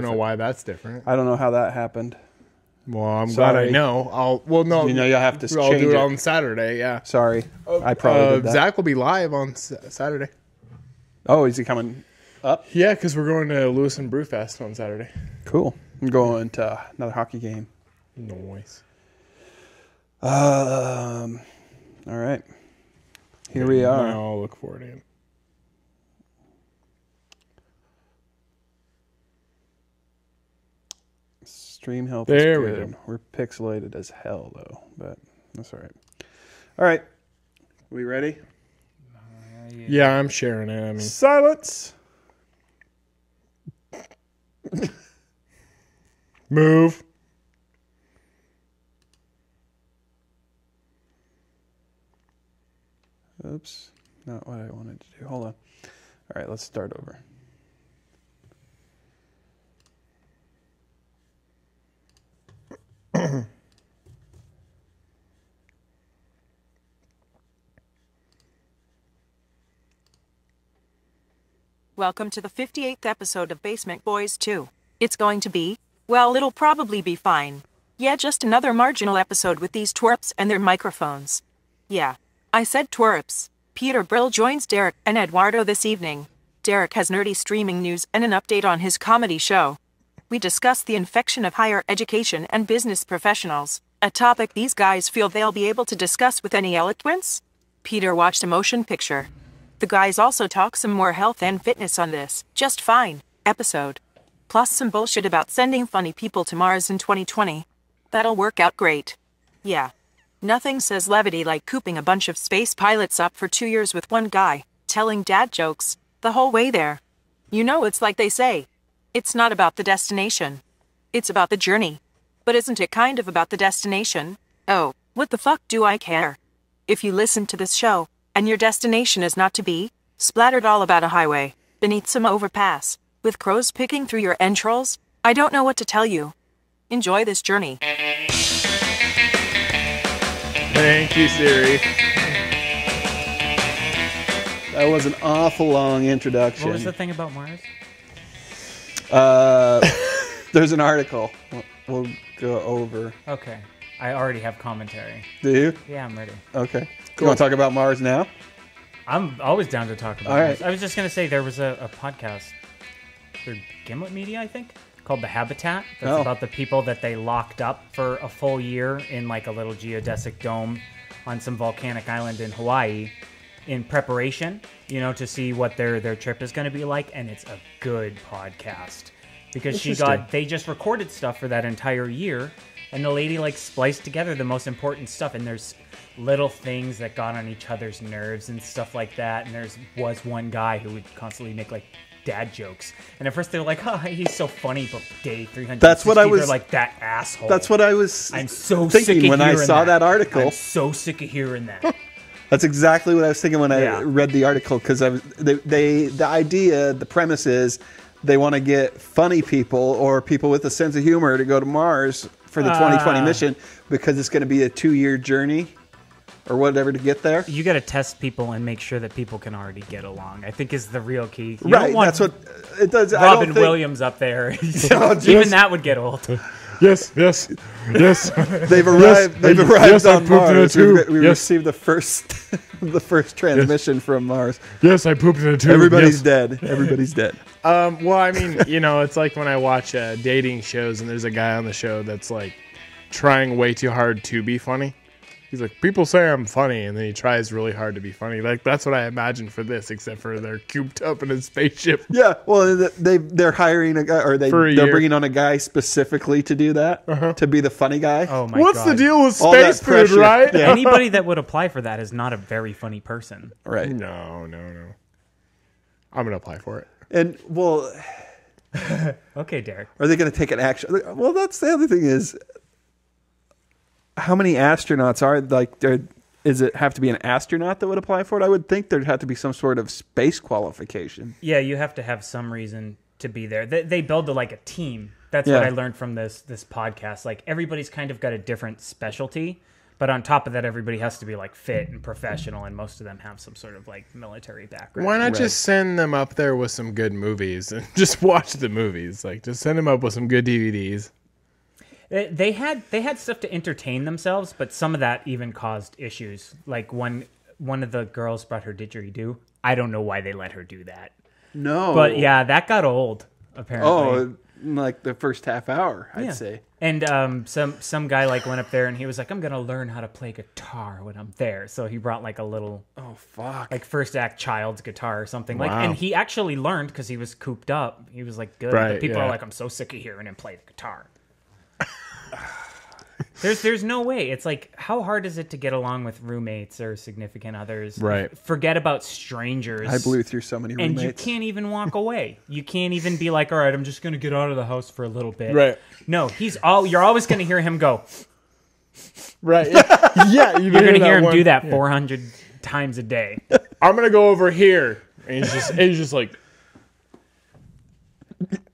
don't know why that's different. I don't know how that happened. Well, I'm glad I know. You'll have to change I'll do it on Saturday, yeah. Sorry. I probably did that. Zach will be live on Saturday. Oh, is he coming up? Yeah, because we're going to Lewis and Brewfest on Saturday. Cool. I'm going to another hockey game. Nice. All right. Here we are. Now I'll look for it. Stream health there is good. We're pixelated as hell, though, but that's all right. All right. We ready? Yeah, I'm sharing it. Silence. Move. Oops. Not what I wanted to do. Hold on. All right, let's start over. Welcome to the 58th episode of Basement Boyz 2. It's going to be, well, it'll probably be fine. Yeah, just another marginal episode with these twerps and their microphones. Yeah, I said twerps. Peter Brill joins Derek and Eduardo this evening. Derek has nerdy streaming news and an update on his comedy show. We discuss the infection of higher education and business professionals, a topic these guys feel they'll be able to discuss with any eloquence. Peter watched a motion picture. The guys also talk some more health and fitness on this just fine episode. Plus some bullshit about sending funny people to Mars in 2020. That'll work out great. Yeah. Nothing says levity like cooping a bunch of space pilots up for 2 years with one guy, telling dad jokes, the whole way there. You know, it's like they say. It's not about the destination. It's about the journey. But isn't it kind of about the destination? Oh, what the fuck do I care? If you listen to this show, and your destination is not to be splattered all about a highway, beneath some overpass, with crows picking through your entrails, I don't know what to tell you. Enjoy this journey. Thank you, Siri. That was an awful long introduction. What was the thing about Mars? There's an article. We'll go over. Okay. I already have commentary. Do you? Yeah, I'm ready. Okay. Cool. You want to talk about Mars now? I'm always down to talk about Mars. I was just going to say there was a podcast through Gimlet Media, I think, called The Habitat. That's about the people that they locked up for a full year in like a little geodesic dome on some volcanic island in Hawaii in preparation, you know, to see what their trip is going to be like. And it's a good podcast because they just recorded stuff for that entire year. And the lady like spliced together the most important stuff. And there's little things that got on each other's nerves and stuff like that. And was one guy who would constantly make like dad jokes. And at first they were like, "Oh, he's so funny," but day 300, that's what I was. They're like, that asshole. That's what I was. I'm so thinking sick of when I saw that article. I'm so sick of hearing that. That's exactly what I was thinking when I read the article because the idea, the premise is they want to get funny people or people with a sense of humor to go to Mars for the 2020 mission because it's going to be a 2-year journey or whatever to get there. You got to test people and make sure that people can already get along, I think is the real key. You right, don't want that's what it does. Robin Williams up there. Even that would get old. Yes. They've arrived on Mars. We received the first transmission from Mars. Yes, I pooped in a tube. Everybody's dead. Everybody's dead. Well, I mean, you know, it's like when I watch dating shows and there's a guy on the show that's like trying way too hard to be funny. He's like, people say I'm funny, and then he tries really hard to be funny. Like, that's what I imagine for this, except for they're cooped up in a spaceship. Yeah, well, they're hiring a guy, or they're bringing on a guy specifically to do that, to be the funny guy. Oh my What's God. the deal with space food, right? Yeah. Anybody that would apply for that is not a very funny person. Right. No. I'm going to apply for it. And, well... Okay, Derek. Are they going to take an action? Well, that's the other thing is... How many astronauts are like? Is it have to be an astronaut that would apply for it? I would think there'd have to be some sort of space qualification. Yeah, you have to have some reason to be there. They build like a team. That's what I learned from this podcast. Like everybody's kind of got a different specialty, But on top of that, everybody has to be like fit and professional, and most of them have some sort of like military background. Why not just send them up there with some good movies and just watch the movies? Like, just send them up with some good DVDs. They had stuff to entertain themselves, but some of that even caused issues. Like one of the girls brought her didgeridoo. I don't know why they let her do that. No. But yeah, that got old, apparently. Oh, like the first half hour, I'd say. And some guy like went up there and he was like, I'm going to learn how to play guitar when I'm there. So he brought like a little... Oh, fuck. Like first act child's guitar or something. Wow. Like, and he actually learned because he was cooped up. He was like good. Right, but people yeah. are like, I'm so sick of hearing him play the guitar. There's no way. It's like, how hard is it to get along with roommates or significant others? Right. Forget about strangers. I blew through so many roommates. And you can't even walk away. You can't even be like, all right, I'm just going to get out of the house for a little bit. Right. No, you're always going to hear him go. Right. Yeah. You're going to hear him do that 400 times a day. I'm going to go over here. And he's just like...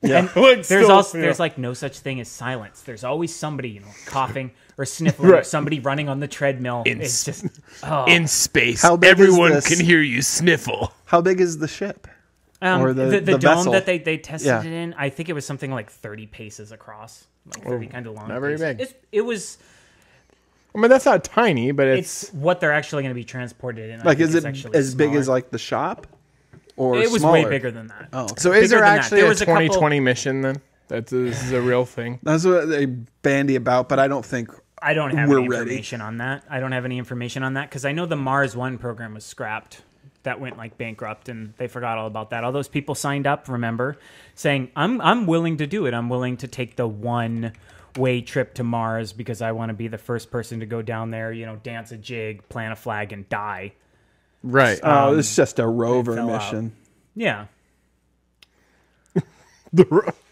Yeah. And there's like no such thing as silence. There's always somebody, coughing or sniffling, or somebody running on the treadmill. It's just in space. How big everyone is this? can hear you sniffle. How big is the ship? Or the dome vessel? that they tested it in, I think it was something like 30 paces across, like 30 kind of long. Not very big. It was. I mean, that's not tiny, but It's what they're actually going to be transported in. Like, is it as big as like the shop? Or it was smaller? way bigger than that. Oh, so is there Bigger than actually that. There a was a 2020 mission then? This is a real thing. that's what they bandy about, but I don't think I don't have we're any ready. information on that. I don't have any information on that because I know the Mars One program was scrapped. That went like bankrupt, and they forgot all about that. All those people signed up, remember, saying, "I'm willing to do it. I'm willing to take the one-way trip to Mars because I want to be the first person to go down there. Dance a jig, plant a flag, and die." Right. Oh, it's just a rover fell mission. Yeah.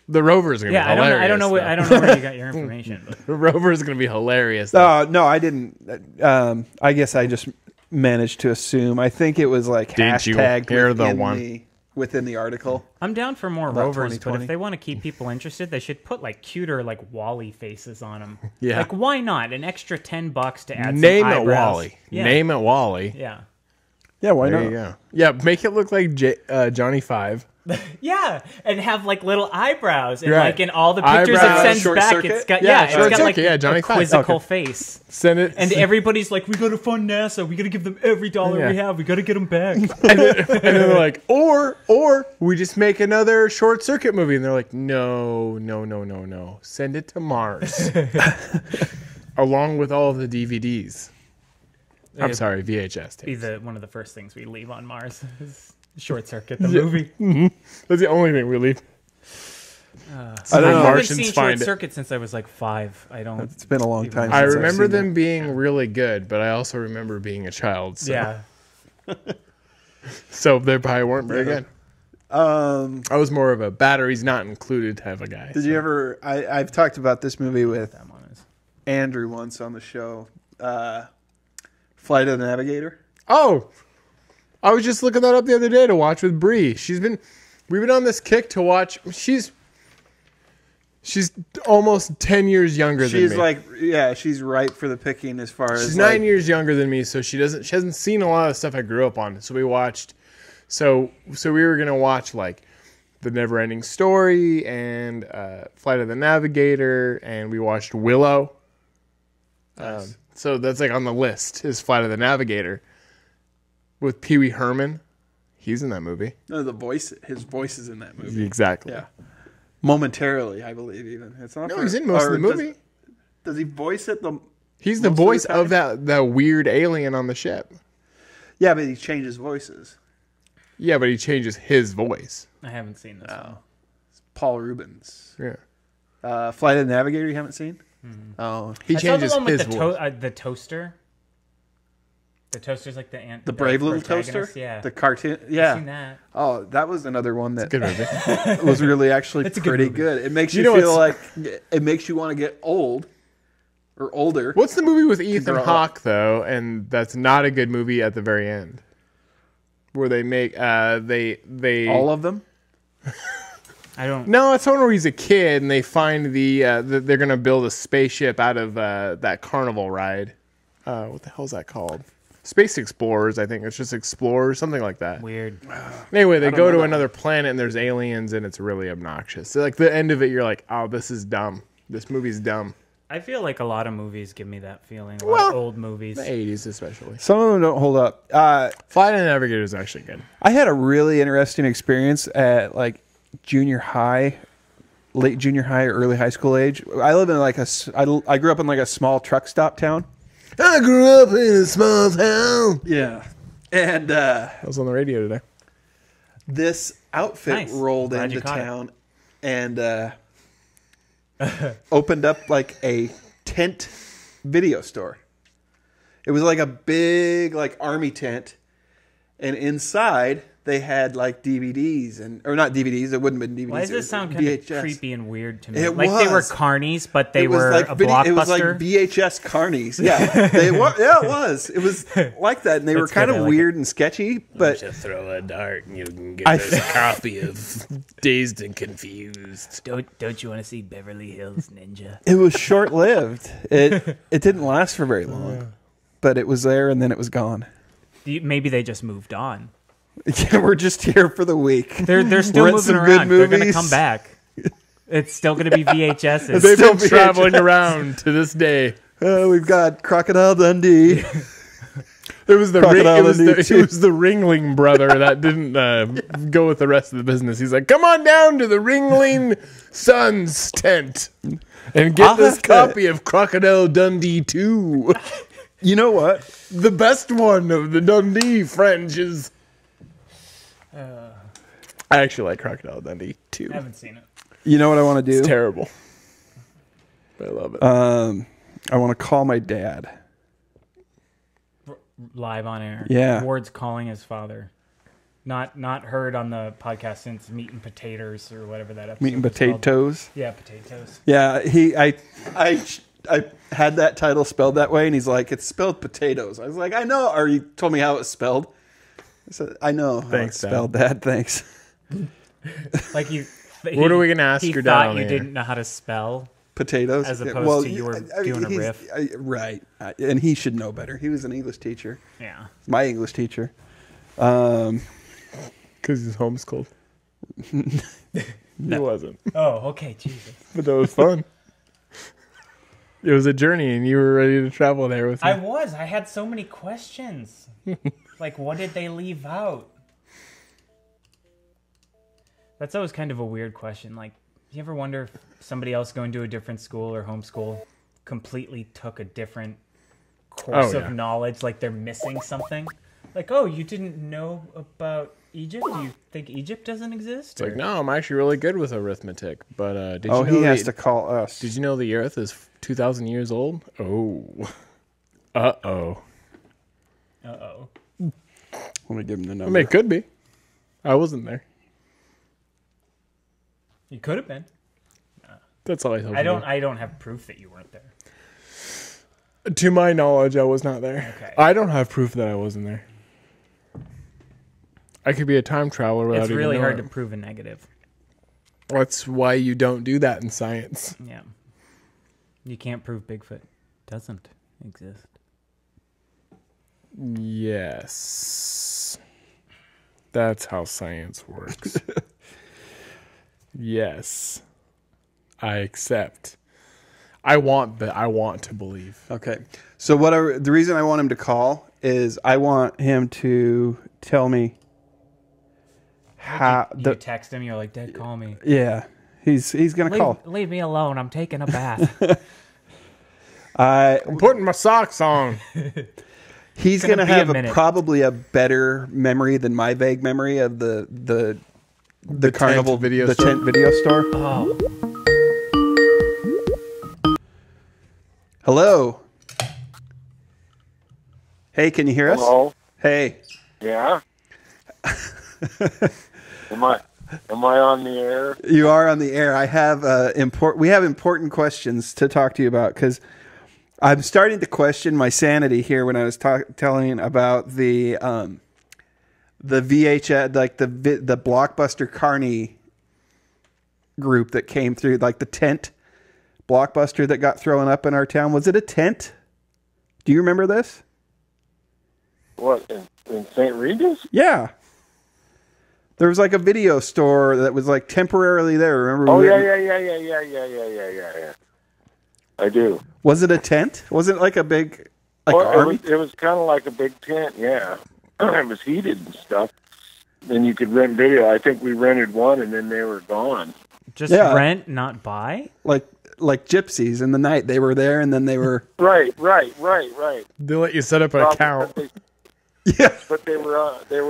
The rover is going to be hilarious. I don't know where you got your information. But. The rover is going to be hilarious. No, I didn't. I guess I just managed to assume. I think it was like Did you hashtag hear the one? within the article. I'm down for more About rovers, but 2020. if they want to keep people interested, they should put like cuter like Wally faces on them. Yeah. Like why not? An extra $10 to add Name some it eyebrows. Wally. Yeah. Name it Wally. Yeah. Yeah, why There not? you go. Yeah, make it look like Johnny Five. Yeah, and have like little eyebrows, and Right. like in all the pictures Eyebrows. it sends Short back, circuit? it's got Yeah, it's short got like circuit, yeah, Johnny a Five. quizzical Okay. face, Send it. and everybody's like, "We got to fund NASA. We got to give them every dollar we Yeah. have. We got to get them back." and they're like, or we just make another short circuit movie, and they're like, no, send it to Mars, along with all of the DVDs. I'm It'd sorry, VHS Be tapes. one of the first things we leave on Mars. Is Short Circuit, the movie. That's the only thing we leave. I don't I know. haven't Martians seen Short find it. Circuit since I was like 5. I don't. It's been a long time. I since I've remember seen them that. being really good, but I also remember being a child. So, Yeah. so they probably weren't very good. I was more of a batteries not included type of guy. Did you ever? I've talked about this movie with That one is. Andrew once on the show. Flight of the Navigator. Oh, I was just looking that up the other day to watch with Bree. We've been on this kick to watch. She's almost 10 years younger than me. She's like, she's ripe for the picking as far as She's like, 9 years younger than me, so she hasn't seen a lot of stuff I grew up on. So we watched. So we were gonna watch like The Neverending Story and Flight of the Navigator, and we watched Willow. Nice. So that's like on the list is Flight of the Navigator with Pee Wee Herman. He's in that movie. No, his voice is in that movie. Exactly. Yeah, momentarily, I believe. Even it's not. No, for- he's in most of or the movie. Does he voice it? He's the most of the voice time? of that weird alien on the ship. Yeah, but he changes voices. Yeah, but he changes his voice. I haven't seen this one. Paul Rubens. Yeah. Flight of the Navigator. You haven't seen? Oh, He I saw changes the one with his the, voice. the toaster. The toaster's like the brave little toaster. protagonist, Yeah. The cartoon. I've Yeah. seen that. Oh, that was another one that Good movie. was really actually It's a good pretty movie. good. It makes You you, know feel like what's- it makes you want to get old or older. What's the movie with Ethan grow up. Hawke though? And that's not a good movie at the very end, where they make they All of them. I don't. No, it's one where he's a kid and they find they're gonna build a spaceship out of that carnival ride. what the hell is that called? Space Explorers, I think. It's just Explorers, something like that. Weird. Anyway, they go to another planet and there's aliens and it's really obnoxious. So, like, the end of it, you're like, oh, this is dumb. This movie's dumb. I feel like a lot of movies give me that feeling. A lot of old movies. The 80s especially. Some of them don't hold up. Flight of the Navigator is actually good. I had a really interesting experience at like junior high, late junior high, early high school age. I live in like I grew up in like a small truck stop town. I grew up in a small town. Yeah. And I was on the radio today. This outfit rolled into town and opened up like a tent video store. It was like a big like army tent, and inside they had like DVDs or not DVDs. It wouldn't have been DVDs. Why does this sound kind of creepy and weird to me? It like was. They were Carnies, but they were like a Blockbuster. It was like VHS Carnies. Yeah, they were. Yeah, it was. It was like that, and they were kind of weird and sketchy. But just throw a dart, and you can get a copy of Dazed and Confused. Don't you want to see Beverly Hills Ninja? It was short lived. It didn't last for very long, but it was there, and then it was gone. Maybe they just moved on. Yeah, we're just here for the week. They're still moving around. They're going to come back. It's still going to be VHSs. They've been traveling around to this day. We've got Crocodile Dundee. It was the Ringling brother that didn't go with the rest of the business. He's like, come on down to the Ringling Sons tent and get this copy of Crocodile Dundee 2. You know what? The best one of the Dundee franchise. I actually like Crocodile Dundee too. I haven't seen it. You know what I want to do? It's terrible. But I love it. I want to call my dad. Live on air. Yeah. Ward's calling his father. Not heard on the podcast since Meat and Potatoes or whatever that episode Meat and Potatoes? Yeah, Potatoes. Yeah, I had that title spelled that way, and he's like, it's spelled potatoes. I was like, I know. Or he told me how it's spelled. I said, I know how it's spelled, Dad. Thanks. Like what are we going to ask your dad? He thought you didn't know how to spell potatoes, as opposed to you were doing a riff. Right. And he should know better. He was an English teacher. Yeah. My English teacher. Because he's homeschooled. He wasn't. Oh, okay. Jesus. But that was fun. It was a journey, and you were ready to travel there with me. I was. I had so many questions. Like, what did they leave out? That's always kind of a weird question. Like, do you ever wonder if somebody else going to a different school or homeschool completely took a different course of knowledge? Like, they're missing something? Like, oh, you didn't know about Egypt? Do you think Egypt doesn't exist? It's like, no, I'm actually really good with arithmetic. But did you know he has to call us. Did you know the Earth is 2,000 years old? Oh. Uh-oh. Uh-oh. Let me give him the number. I mean, it could be. I wasn't there. You could have been. That's all I told you. I don't have proof that you weren't there. To my knowledge, I was not there. Okay. I don't have proof that I wasn't there. I could be a time traveler without even knowing. It's really hard to prove a negative. That's why you don't do that in science. Yeah. You can't prove Bigfoot doesn't exist. Yes. That's how science works. Yes. I accept. I want to believe. Okay. So the reason I want him to call is I want him to tell me how you text him, you're like, Dad, call me. Yeah. He's going to call. Leave me alone. I'm taking a bath. I'm putting my socks on. He's going to have probably a better memory than my vague memory of the carnival video store. Tent video store. Oh. Hello. Hey, can you hear us? Hello. Hey. Yeah. Am I on the air? You are on the air. I have we have important questions to talk to you about because I'm starting to question my sanity here when I was telling about the VHS, like the Blockbuster Carnie group that came through, like the tent Blockbuster that got thrown up in our town. Was it a tent? Do you remember this? What, in St. Regis? Yeah. There was like a video store that was like temporarily there. Remember? Oh, yeah. I do. Was it a tent? Was it like a big, like army? It was kind of like a big tent, yeah. It was heated and stuff. Then you could rent video. I think we rented one, and then they were gone. Just rent, not buy? Like gypsies in the night. They were there, and then they were... Right. They let you set up an account. Yeah, but they were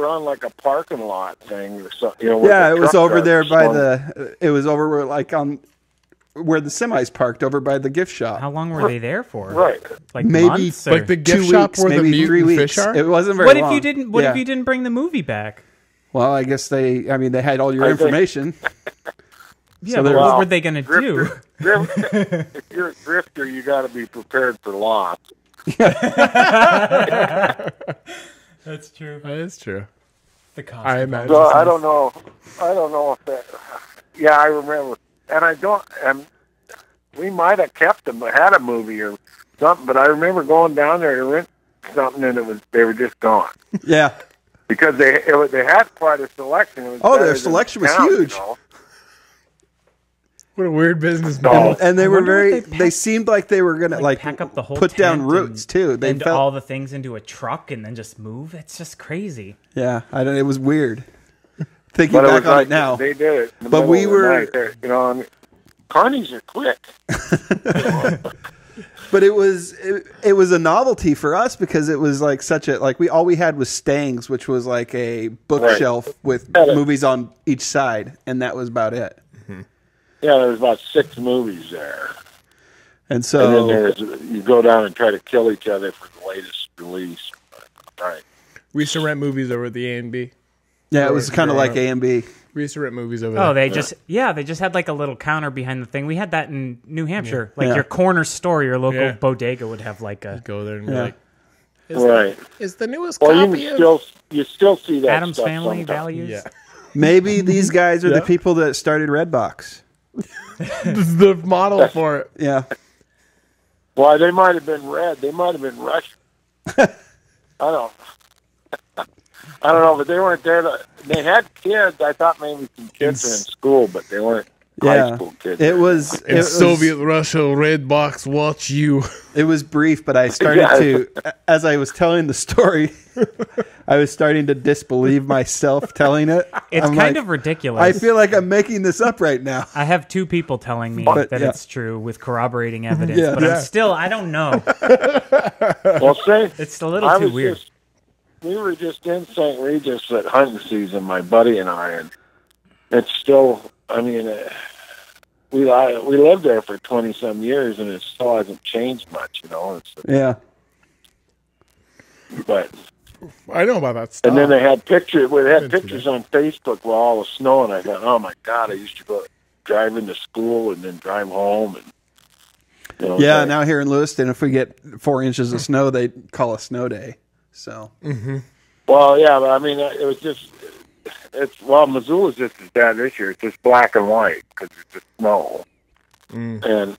on like a parking lot thing or something. Yeah, it was over there by the. It was over where where the semis parked over by the gift shop. How long were they there for? Right, like maybe months, like the gift shop where the mutant 3 weeks. fish are. It wasn't very What long. if you didn't? What if you didn't bring the movie back? Well, I guess they had all your information. Yeah, so but what were they going to do? If you're a drifter, you got to be prepared for loss. That's true. That is true. The cost. I imagine. So I don't know if that. Yeah, I remember, and I don't. And we might have kept them, had a movie or something. But I remember going down there to rent something, and they were just gone. Yeah, because they had quite a selection. It was their selection was huge. You know? What a weird business model. And they were they seemed like they were going to like pack up the whole put down roots too. They felt all the things into a truck and then just move. It's just crazy. Yeah, it was weird. Thinking back on it now. They did it. But we were, Carnies are quick. But it was a novelty for us because it was like all we had was Stangs, which was like a bookshelf with movies on each side, and that was about it. Yeah, there was about 6 movies there. And so... And then you go down and try to kill each other for the latest release. Right. We used to rent movies over at the A&B. Yeah, it was kind of like A&B. We used to rent movies over there. Oh, they just had like a little counter behind the thing. We had that in New Hampshire. Yeah. Like your corner store, your local bodega would have like a... You'd go there and be like... Is the newest copy you still see that Adam's stuff Family sometimes. Values? Yeah. Maybe these guys are the people that started Redbox. This is the model for it. Yeah. Well, they might have been red. They might have been Russian. I don't know, but they weren't there. They had kids. I thought maybe some kids were in school, but they weren't high school kids. It was Soviet Russia. Redbox, watch you. It was brief, but I started to, as I was telling the story, I was starting to disbelieve myself telling it. It's kind of ridiculous. I feel like I'm making this up right now. I have 2 people telling me that it's true with corroborating evidence, but I don't know. Well, it's a little too weird. We were just in St. Regis at hunting season, my buddy and I, and it's still, we lived there for 20-some years, and it still hasn't changed much, But I know about that stuff. And then they had pictures. We had pictures on Facebook with all the snow, and I thought, oh my God, I used to go drive into school and then drive home, and now here in Lewiston, if we get 4 inches of snow, they call a snow day. So, Well, yeah, but it was just. Missoula's just as bad this year. It's just black and white because it's just snow, and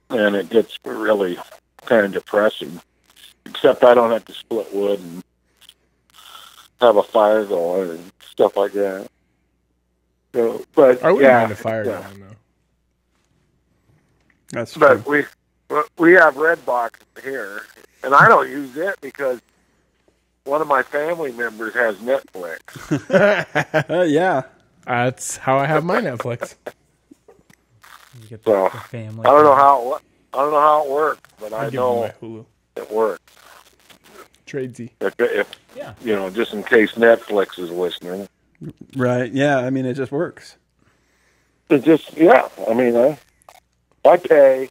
it gets really kind of depressing. Except I don't have to split wood and have a fire going and stuff like that. So, but I wouldn't mind a fire going though. That's true. But we have Redbox here, and I don't use it because one of my family members has Netflix. Yeah, that's how I have my Netflix. You get the family. I don't know how it works, but I know Hulu. It works. Tradesy. If just in case Netflix is listening. Right. Yeah. It just works. It just I pay.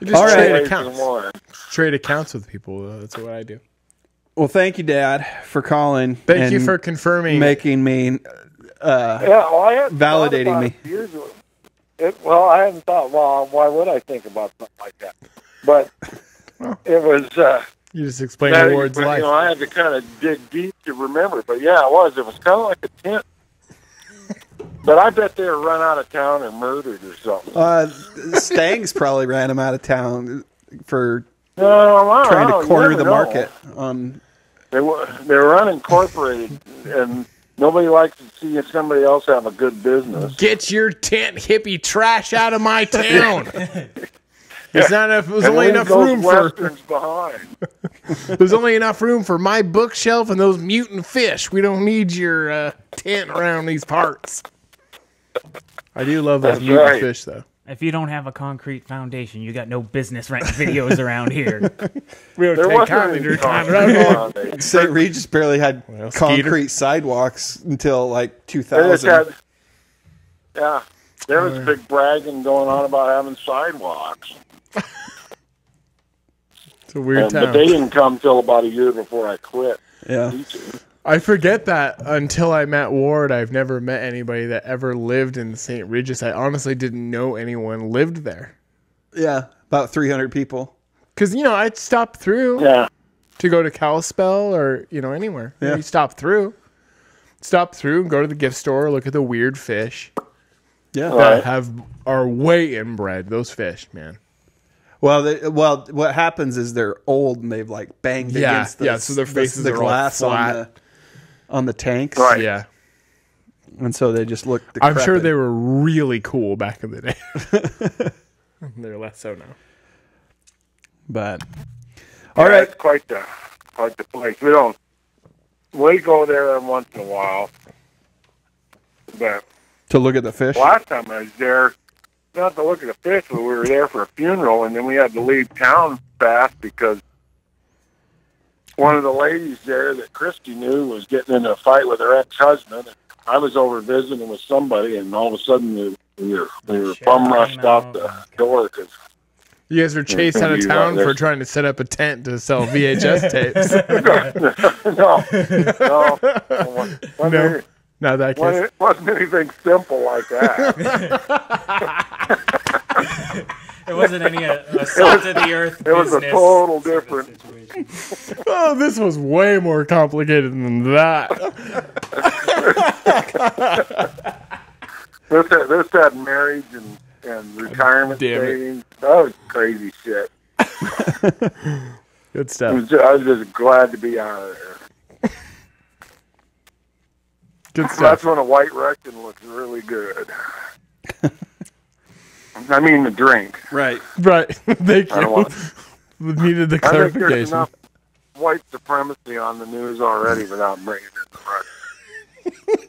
You just trade accounts with people. That's what I do. Well, thank you, Dad, for calling. Thank you for confirming, making me, validating me. I hadn't thought. Well, why would I think about something like that? But it was. You just explained the word's life. I had to kind of dig deep to remember. But yeah, it was. It was kind of like a tent. But I bet they were run out of town or murdered or something. Stangs probably ran him out of town for trying to corner the market. They were unincorporated, and nobody likes to see somebody else have a good business. Get your tent hippie trash out of my town. There's only enough room for behind. There's only enough room for my bookshelf and those mutant fish. We don't need your tent around these parts. I do love those mutant fish, though. If you don't have a concrete foundation, you got no business renting videos around here. We don't take kindly to your time around here. St. Regis barely had concrete sidewalks until like 2000. There was big bragging going on about having sidewalks. It's a weird town. But they didn't come till about a year before I quit. Yeah. I forget that until I met Ward. I've never met anybody that ever lived in St. Regis. I honestly didn't know anyone lived there. Yeah, about 300 people. Because, I'd stop through to go to Kalispell or, anywhere. Yeah. You stop through, go to the gift store, look at the weird fish that are way inbred. Those fish, man. Well, what happens is they're old and they've like banged against so their faces the are glass all flat. on the tanks. Right. Yeah. And so they just look decrepit. I'm sure they were really cool back in the day. They're less so now. But all right. It's quite the place. We go there every once in a while. But to look at the fish. Last time I was there, not to look at the fish, but we were there for a funeral, and then we had to leave town fast because one of the ladies there that Christy knew was getting in a fight with her ex-husband. And I was over visiting with somebody, and all of a sudden we were bum rushed out the door because you guys were chased out of town for trying to set up a tent to sell VHS tapes. No. Not that case. It wasn't anything simple like that. It wasn't any assault to the earth. It was a total different. Oh, this was way more complicated than that. This had marriage and retirement savings. That was crazy shit. Good stuff. I was just glad to be out of there. Good stuff. That's when a White Russian looks really good. I mean the drink. Right. Thank you. We needed the clarification. I think there's enough white supremacy on the news already without bringing in the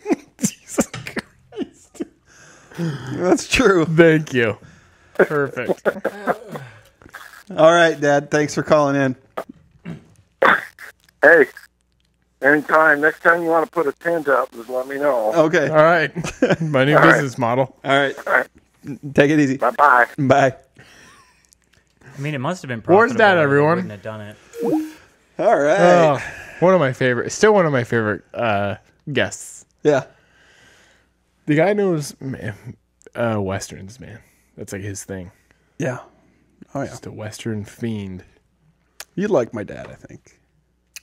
Russian. Jesus Christ. That's true. Thank you. Perfect. All right, Dad. Thanks for calling in. Hey. Anytime. Next time you want to put a tent up, just let me know. Okay. All right. My new business model. All right. Take it easy. Bye-bye. Bye. I mean, it must have been profitable. Where's that, everyone? Wouldn't have done it. All right. One of my favorite guests. Yeah. The guy knows Westerns, man. That's like his thing. Yeah. Oh, yeah. Just a Western fiend. You'd like my dad, I think.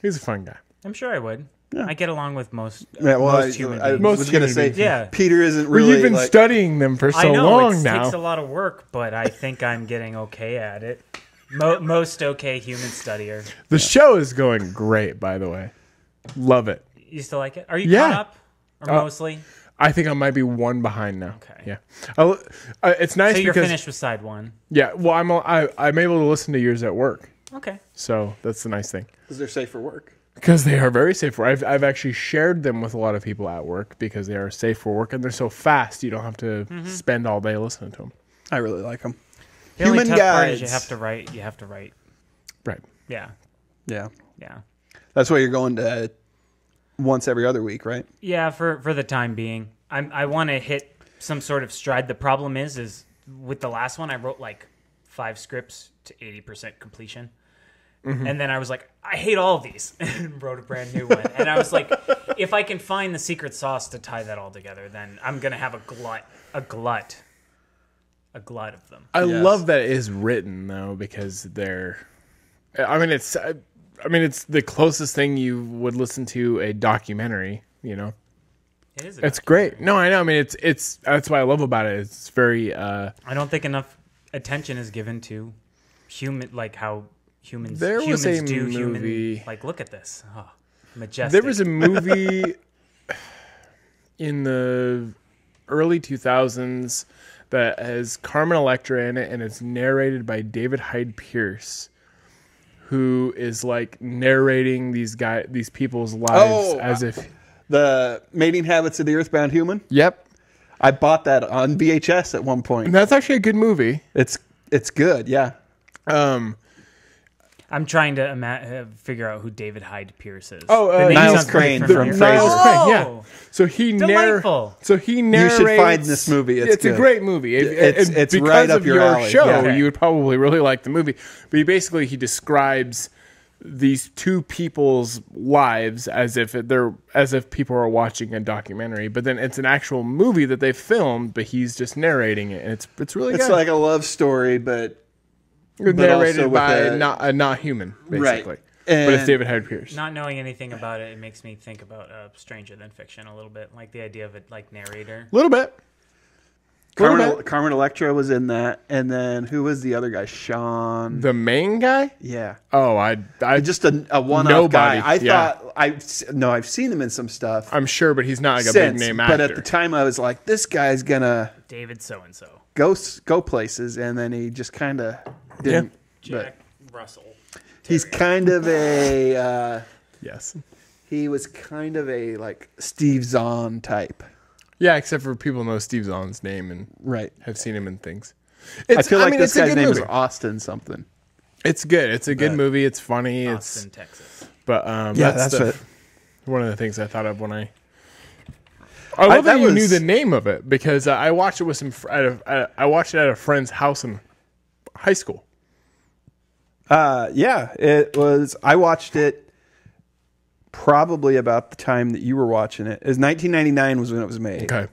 He's a fun guy. I'm sure I would. Yeah. I get along with most human I beings. was going to say, Peter isn't really... Well, you've been studying them for so long now. It takes a lot of work, but I think I'm getting okay at it. Most okay human studier. The show is going great, by the way. Love it. You still like it? Are you caught up? Or mostly? I think I might be one behind now. Okay. Yeah. It's nice because... So you're finished with side one? Yeah. Well, I'm able to listen to yours at work. Okay. So that's the nice thing. Because they're safe for work. Because they are very safe for work. I've actually shared them with a lot of people at work because they are safe for work and they're so fast you don't have to spend all day listening to them. I really like them. The only tough part is you have to write. Right. Yeah. Yeah. Yeah. That's why you're going to once every other week, right? Yeah, for the time being. I want to hit some sort of stride. The problem is with the last one, I wrote like 5 scripts to 80% completion. And then I was like, I hate all of these, and wrote a brand new one. And I was like, if I can find the secret sauce to tie that all together, then I'm going to have a glut of them. I love that it is written though, because it's the closest thing you would listen to a documentary, you know? It is. It's great. No, I know. I mean, it's that's what I love about it. It's very. I don't think enough attention is given to how humans. There was humans a do movie. Human, like, look at this. Oh, majestic. There was a movie in the early 2000s that has Carmen Electra in it, and it's narrated by David Hyde Pierce, who is like narrating these people's lives as if the mating habits of the earthbound human. Yep, I bought that on VHS at one point. And that's actually a good movie. It's good, yeah. I'm trying to figure out who David Hyde Pierce is. Niles Crane from Frasier. Yeah. So he delightful. He narrates. You should find this movie. It's a great movie. It's right up your alley. Show, yeah. you would probably really like the movie. But he describes these two people's lives as if people are watching a documentary. But then it's an actual movie that they filmed, but he's just narrating it, and it's really good. It's like a love story, but narrated by a not human, basically. Right. But it's David Hyde Pierce. Not knowing anything about it, it makes me think about Stranger Than Fiction a little bit, like the idea of it, like narrator. A little bit. Carmen Electra was in that, and then who was the other guy? Sean, the main guy. Yeah. Oh, I just a one-off guy. I've seen him in some stuff. I'm sure, but he's not like a big name actor. But at the time, I was like, this guy's gonna David so and so go places, and then he just kind of didn't. Jack Russell. He's kind of a yes. He was kind of a like Steve Zahn type. Yeah, except for people know Steve Zahn's name and have seen him in things. I feel like this guy's name is Austin something. It's good. It's a good movie. It's funny. Austin, Texas. But that's it. One of the things I thought of when I love that you knew the name of it, because I watched it with I watched it at a friend's house in high school. It was. I watched it probably about the time that you were watching it. It was 1999 was when it was made. Okay.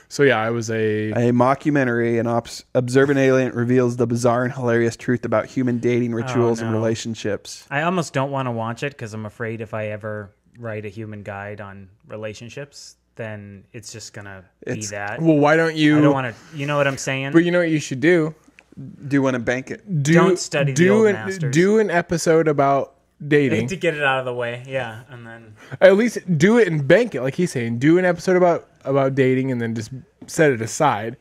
So yeah, I was a mockumentary. An observant alien reveals the bizarre and hilarious truth about human dating rituals and relationships. I almost don't want to watch it because I'm afraid if I ever write a human guide on relationships, then it's just gonna be that. Well, why don't you? I don't want to. You know what I'm saying? But you know what you should do? Do you want to bank it? Don't study the old masters. Do an episode about dating to get it out of the way, yeah, and then at least do it and bank it, like he's saying. Do an episode about dating, and then just set it aside,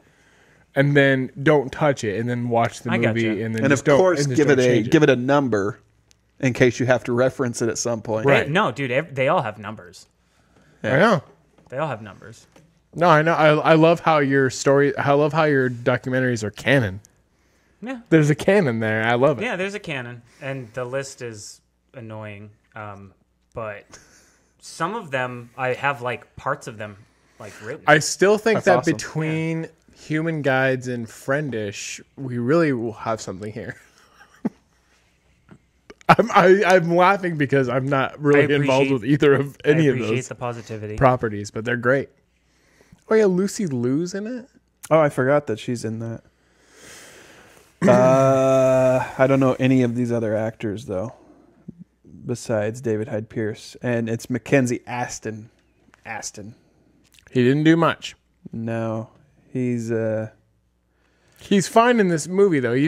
and then don't touch it, and then watch the movie, and then of course give it a number in case you have to reference it at some point. Right? No, dude, they all have numbers. Yeah. I know they all have numbers. No, I know. I love how your story. I love how your documentaries are canon. Yeah, there's a canon there. I love it. Yeah, there's a canon, and the list is annoying, but some of them I have like parts of them like written. I still think that awesome. Between Human Guides and Friendish, we really will have something here. I'm laughing because I'm not really involved with either of any of those the positivity properties, but they're great. Oh yeah, Lucy Liu's in it. Oh, I forgot that she's in that. I don't know any of these other actors though, besides David Hyde Pierce, and it's Mackenzie Astin. He didn't do much. No, he's fine in this movie though. It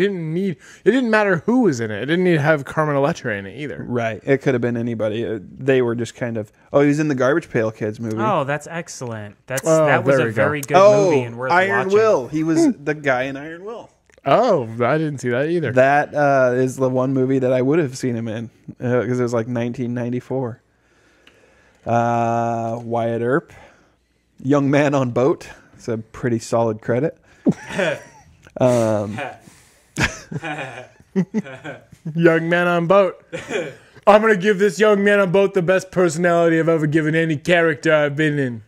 didn't matter who was in it. It didn't need to have Carmen Electra in it either. Right. It could have been anybody. They were just kind of. Oh, he was in the Garbage Pail Kids movie. Oh, that's excellent. That was a very good movie and worth Iron watching. Will. He was the guy in Iron Will. Oh, I didn't see that either. That is the one movie that I would have seen him in because it was like 1994. Wyatt Earp, Young Man on Boat. It's a pretty solid credit. Young Man on Boat. I'm going to give this Young Man on Boat the best personality I've ever given any character I've been in.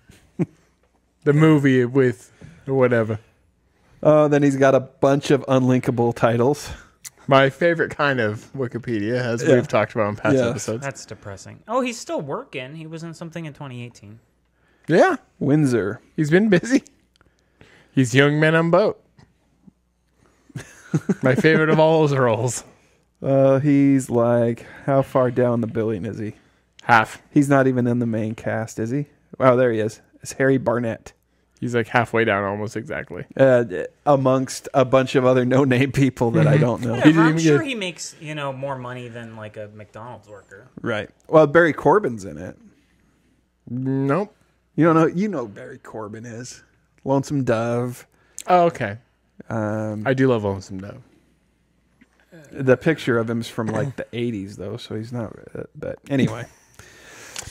The movie with or whatever. Oh, then he's got a bunch of unlinkable titles. My favorite kind of Wikipedia, as we've talked about in past episodes. That's depressing. Oh, he's still working. He was in something in 2018. Yeah. Windsor. He's been busy. He's Young Man on Boat. My favorite of all his roles. He's like, how far down the billing is he? Half. He's not even in the main cast, is he? Oh, there he is. as Harry Barnett. He's like halfway down, almost exactly. Amongst a bunch of other no-name people that I don't know. Whatever, I'm sure he makes more money than like a McDonald's worker. Right. Well, Barry Corbin's in it. Nope. You don't know? You know who Barry Corbin is. Lonesome Dove. Oh, okay. I do love Lonesome Dove. The picture of him's from like the 80s, though, so he's not. But anyway.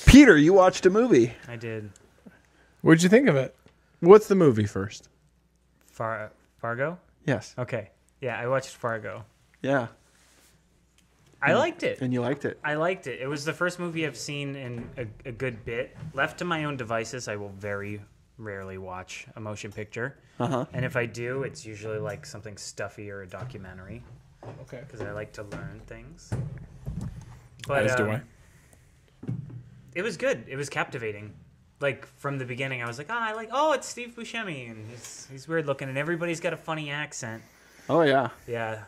Peter, you watched a movie. I did. What'd you think of it? What's the movie first? Fargo? Yes. Okay. Yeah, I watched Fargo. Yeah. I liked it. And you liked it. I liked it. It was the first movie I've seen in a good bit. Left to my own devices, I will very rarely watch a motion picture. Uh-huh. And if I do, it's usually like something stuffy or a documentary. Okay. Because I like to learn things. But, As do I. It was good. It was captivating. Like, from the beginning, I was like, it's Steve Buscemi, and he's weird looking, and everybody's got a funny accent. Oh, yeah. Yeah.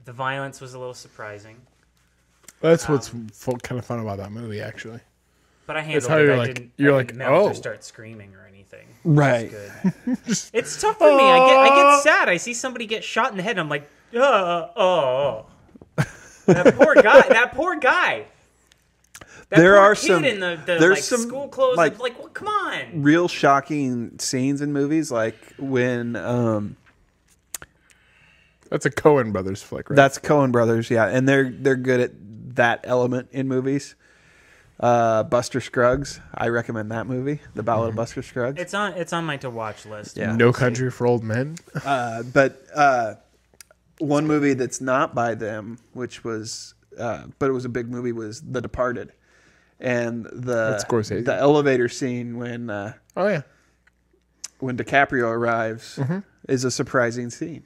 The violence was a little surprising. That's what's kind of fun about that movie, actually. But I handled how it. you're I like- didn't you're I didn't like, melt oh. or start screaming or anything. Right. It's good. It's tough for me. I get sad. I see somebody get shot in the head, and I'm like, oh. That poor guy. That poor guy. There poor are kid some. in the there's like, some school clothes. like Well, come on. real shocking scenes in movies, like when That's a Coen Brothers flick, right? that's Coen Brothers, yeah, and they're good at that element in movies. Buster Scruggs, I recommend that movie, The Ballad of Buster Scruggs. It's on my to watch list. Yeah. No Country for Old Men. But one movie that's not by them, which was, but it was a big movie, was The Departed, and That's Scorsese. the elevator scene when Oh yeah. DiCaprio arrives is a surprising scene.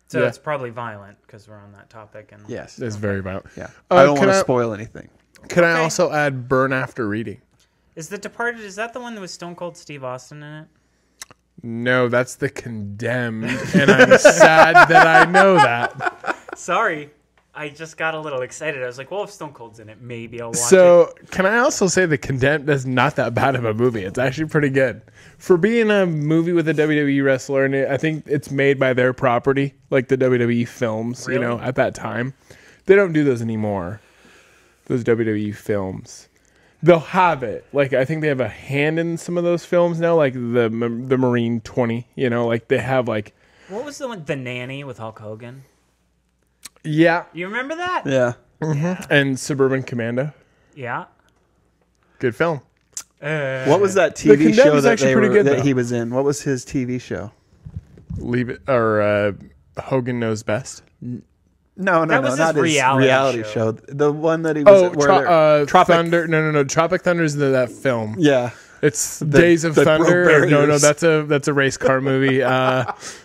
So Yeah. it's probably violent because we're on that topic. And Yes, It's very violent. yeah. I don't can want to I- spoil anything. Can I Okay. also add Burn After Reading? Is The Departed? Is that the one that was Stone Cold Steve Austin in it? No, that's The Condemned, and I'm sad that I know that. Sorry, I just got a little excited. I was like, well, if Stone Cold's in it, maybe I'll watch it. So, can I also say The Condemned is not that bad of a movie? It's actually pretty good. For being a movie with a WWE wrestler in it, I think it's made by their property, like the WWE films, Really? at that time. They don't do those anymore, those WWE films. They'll have it. Like, I think they have a hand in some of those films now, like the Marine 20, like they have like... What was the one? The Nanny with Hulk Hogan? Yeah. You remember that? Yeah. And Suburban Commando. Yeah. Good film. What was that The TV Condemned show is that actually pretty good, that though. he was in? What was his TV show? Leave it, or Hogan Knows Best. No, That was his not his reality show. The one that he was. Tropic Thunder. No. Tropic Thunder is that film. Yeah. It's Days of the Thunder. Broke No, Barriers. that's a race car movie.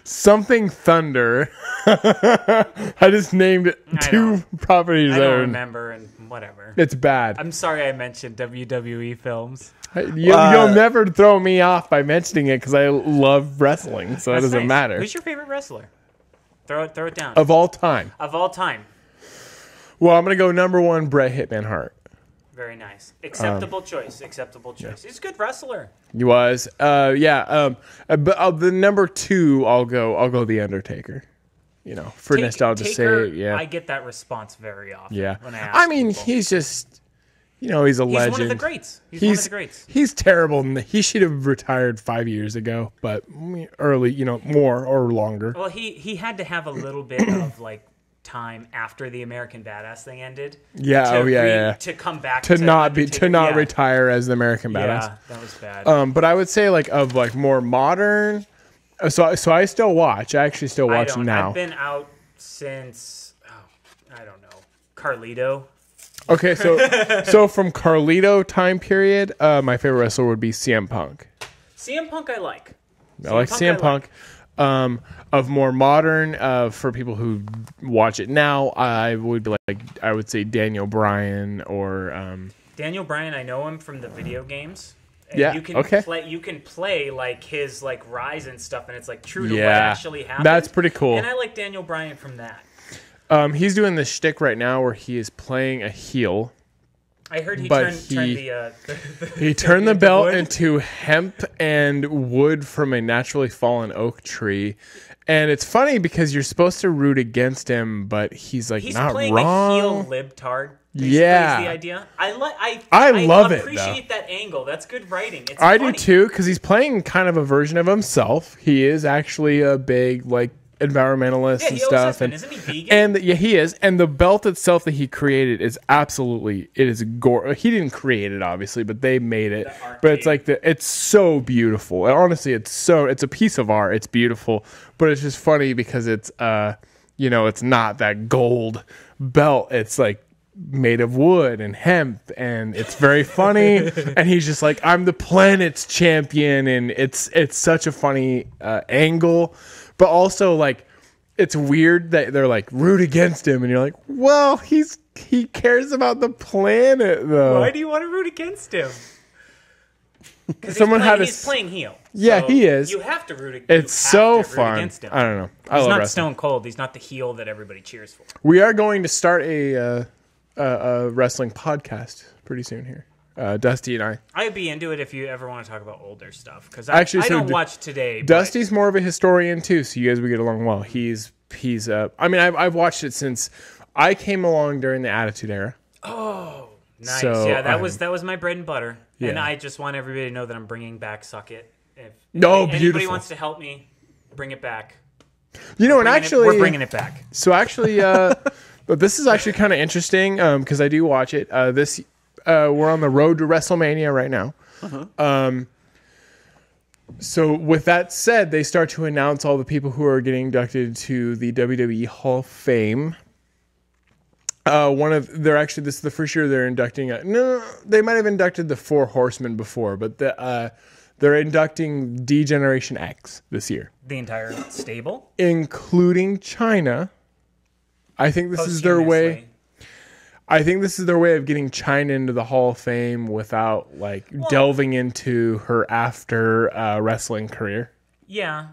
Something Thunder. I just named two properties I there. don't remember, and whatever. It's bad. I'm sorry I mentioned WWE films. You'll never throw me off by mentioning it because I love wrestling, so it That's doesn't nice. matter. Who's your favorite wrestler? Throw it down. Of all time. Of all time. Well, I'm going to go number one, Bret Hitman Hart. Very nice. Acceptable choice. Acceptable choice. He's a good wrestler. He was. But the number two, I'll go The Undertaker. For nostalgia's Taker, sake. Yeah. I get that response very often. Yeah. When I ask I mean, people. he's just, he's a He's legend. one of the greats. He's one of the greats. He's terrible. And he should have retired 5 years ago, but early, more or longer. Well, he had to have a little bit of like time after the American Badass thing ended. Yeah. To come back To not Undertaker. retire as the American Badass. Yeah, that was bad. But I would say of more modern. So I still watch. I actually still watch now. I've been out since I don't know, Carlito. Okay, so from Carlito time period, my favorite wrestler would be CM Punk. CM Punk I like. I like CM Punk. Of more modern, for people who watch it now, I would say Daniel Bryan or Daniel Bryan. I know him from the video games. And Yeah, you can okay. play like his like rise and stuff, and it's like true to what Yeah, actually happened. that's pretty cool. And I like Daniel Bryan from that. He's doing this shtick right now where he is playing a heel, I heard he but he turned the belt into hemp and wood from a naturally fallen oak tree. And it's funny because you're supposed to root against him, but he's not playing wrong. A heel libtard. Yeah, is the idea. I love it. Appreciate that angle. That's good writing. It's I funny. do too, because he's playing kind of a version of himself. He is actually a big environmentalist and stuff. And isn't he vegan? And he is. And the belt itself that he created is absolutely, it is gorgeous. He didn't create it, obviously, but they made it. But it's it's so beautiful. And honestly, it's a piece of art. It's beautiful, but it's just funny because it's it's not that gold belt. It's made of wood and hemp, and it's very funny. And he's just I'm the planet's champion, and it's such a funny angle. But also, it's weird that they're root against him, and you're well, he cares about the planet, though. Why do you want to root against him? Because he's playing heel. Yeah, so he is. You have to root against him. It's so fun. Against him. I don't know. He's not Stone Cold. He's not the heel that everybody cheers for. We are going to start a wrestling podcast pretty soon here. Dusty and I. I'd be into it if you ever want to talk about older stuff, because I don't watch today. Dusty's more of a historian too, so you guys would get along well. He's I've watched it since I came along during the Attitude Era. Oh, nice. So, yeah, that was my bread and butter. Yeah. And I just want everybody to know that I'm bringing back Suck It. If anybody wants to help me, bring it back. We're bringing it back. So actually, but this is actually kind of interesting because I do watch it. We're on the road to WrestleMania right now. Uh-huh. So with that said, they start to announce all the people who are getting inducted to the WWE Hall of Fame. This is the first year they're inducting. They might have inducted the Four Horsemen before, but they're inducting D-Generation X this year. The entire stable, including China. I think this is their way. I think this is their way of getting China into the Hall of Fame without delving into her after wrestling career. Yeah,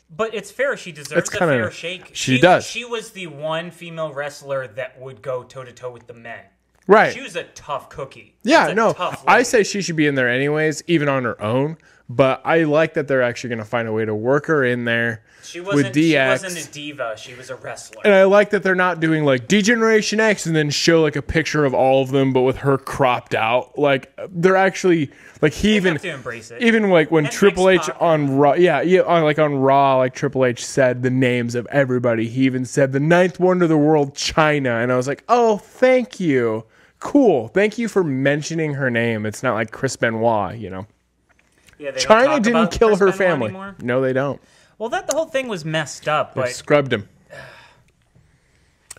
but it's fair. She deserves a fair shake. She does. She was the one female wrestler that would go toe to toe with the men. Right. She was a tough cookie. Yeah, no. I say she should be in there anyways, even on her own. But I like that they're actually going to find a way to work her in there. She wasn't a diva. She was a wrestler. And I like that they're not doing D-Generation X and then show a picture of all of them, but with her cropped out. They're actually he even have to embrace it. Even when and Triple H on Raw, on Raw, Triple H said the names of everybody. He even said the ninth wonder of the world, China, and I was oh, thank you, cool, thank you for mentioning her name. It's not like Chris Benoit, Yeah, China didn't kill her family. Anymore? No, they don't. Well, the whole thing was messed up. They scrubbed him.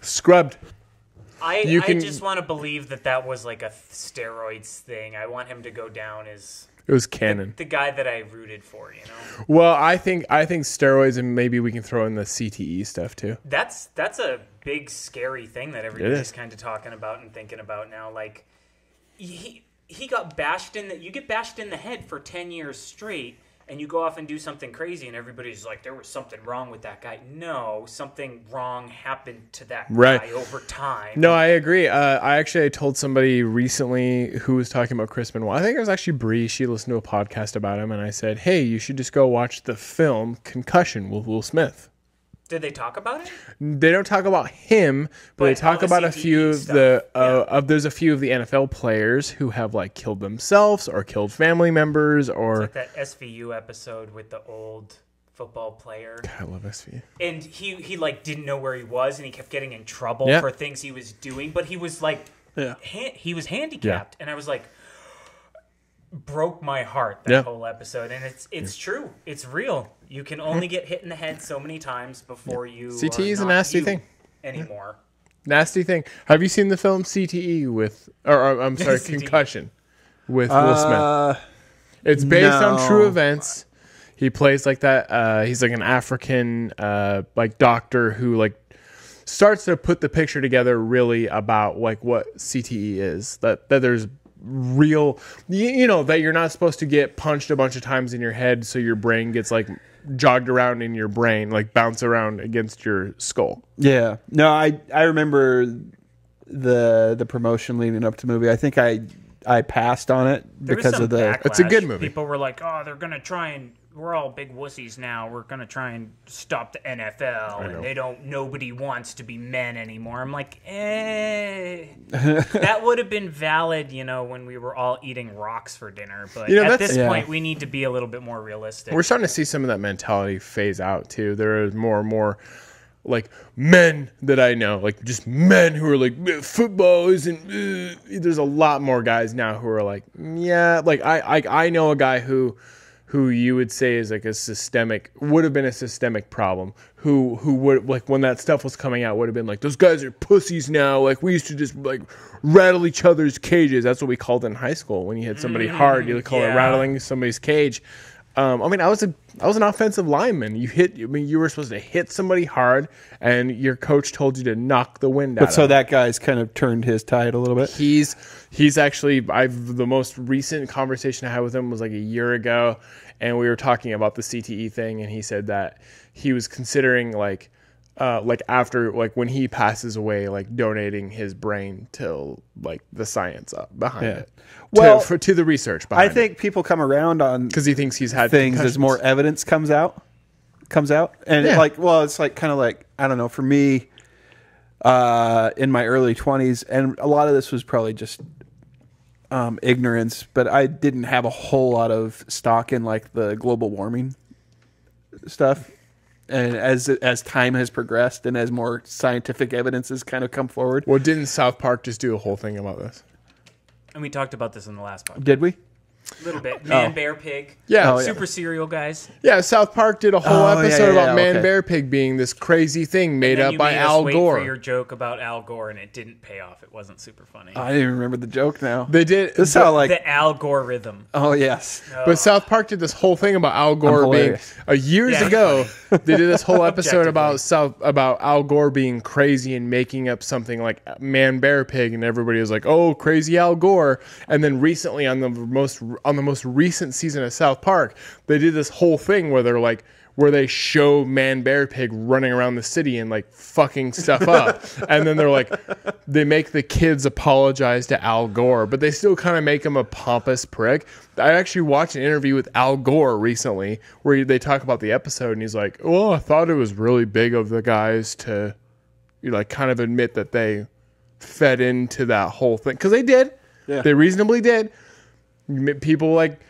Scrubbed. I just want to believe that was a steroids thing. I want him to go down as it was canon. The guy that I rooted for, Well, I think steroids, and maybe we can throw in the CTE stuff too. That's a big scary thing that everybody's kind of talking about and thinking about now. He got bashed you get bashed in the head for 10 years straight, and you go off and do something crazy, and everybody's there was something wrong with that guy. No, something wrong happened to that guy over time. No, I agree. I told somebody recently who was talking about Chris Benoit. I think it was actually Bree. She listened to a podcast about him, and I said, hey, you should just go watch the film Concussion with Will Smith. Did they talk about it? They don't talk about him, but they talk about a few of there's a few of the NFL players who have killed themselves or killed family members or it's that SVU episode with the old football player. God, I love SVU. And he didn't know where he was, and he kept getting in trouble for things he was doing, but he was he was handicapped, and I was broke my heart that whole episode. And it's true. It's real. You can only get hit in the head so many times before you CTE is a nasty thing anymore. Nasty thing. Have you seen the film CTE Concussion with Will Smith? It's based on true events. He plays that. He's an African doctor who starts to put the picture together really about what CTE is. That there's real, that you're not supposed to get punched a bunch of times in your head so your brain gets jogged around in your brain, bounce around against your skull. Yeah. No, I remember the promotion leading up to the movie. I think I passed on it because of the. Backlash. It's a good movie. People were like, "Oh, they're gonna try and we're all big wussies now. We're gonna try and stop the NFL, and nobody wants to be men anymore." I'm like, that would have been valid, when we were all eating rocks for dinner. But at this point, we need to be a little bit more realistic. We're starting to see some of that mentality phase out too. There are more and more like men that I know, like just men who are like, football isn't. There's a lot more guys now who are like, yeah, like I know a guy who you would say is like would have been a systemic problem, who would, like, when that stuff was coming out, would have been like, those guys are pussies now. Like, we used to just like rattle each other's cages. That's what we called it in high school. When you hit somebody hard, you call it rattling somebody's cage. I was an offensive lineman. You were supposed to hit somebody hard, and your coach told you to knock the wind out. But so that guy's kind of turned his tide a little bit. He's actually, the most recent conversation I had with him was like a year ago, and we were talking about the CTE thing, and he said that he was considering like after, like, when he passes away, like donating his brain to like the science behind it. Well, to the research behind it. I think people come around on because he thinks he's had things concussions. as more evidence comes out, and it's like kind of like, I don't know, for me, in my early 20s, and a lot of this was probably just ignorance, but I didn't have a whole lot of stock in like the global warming stuff. And as time has progressed and as more scientific evidence has kind of come forward. Well, didn't South Park just do a whole thing about this? And we talked about this in the last podcast. Did we? A little bit. Man, Bear, Pig. Yeah. Super cereal guys. Yeah, South Park did a whole episode about Man, Bear, Pig being this crazy thing made up by Al Gore. For your joke about Al Gore, and it didn't pay off. It wasn't super funny. I didn't even remember the joke now. They did. This how like the Al Gore rhythm. Oh yes. But South Park did this whole thing about Al Gore being years ago. They did this whole episode about Al Gore being crazy and making up something like Man, Bear, Pig, and everybody was like, "Oh, crazy Al Gore." And then recently on the most recent season of South Park, they did this whole thing where they show Man, Bear, Pig running around the city and like fucking stuff up. And then they're like, they make the kids apologize to Al Gore, but they still kind of make him a pompous prick. I actually watched an interview with Al Gore recently where they talk about the episode, and he's like, "Oh, I thought it was really big of the guys to, kind of admit that they fed into that whole thing." Because they did. Yeah. They reasonably did. People like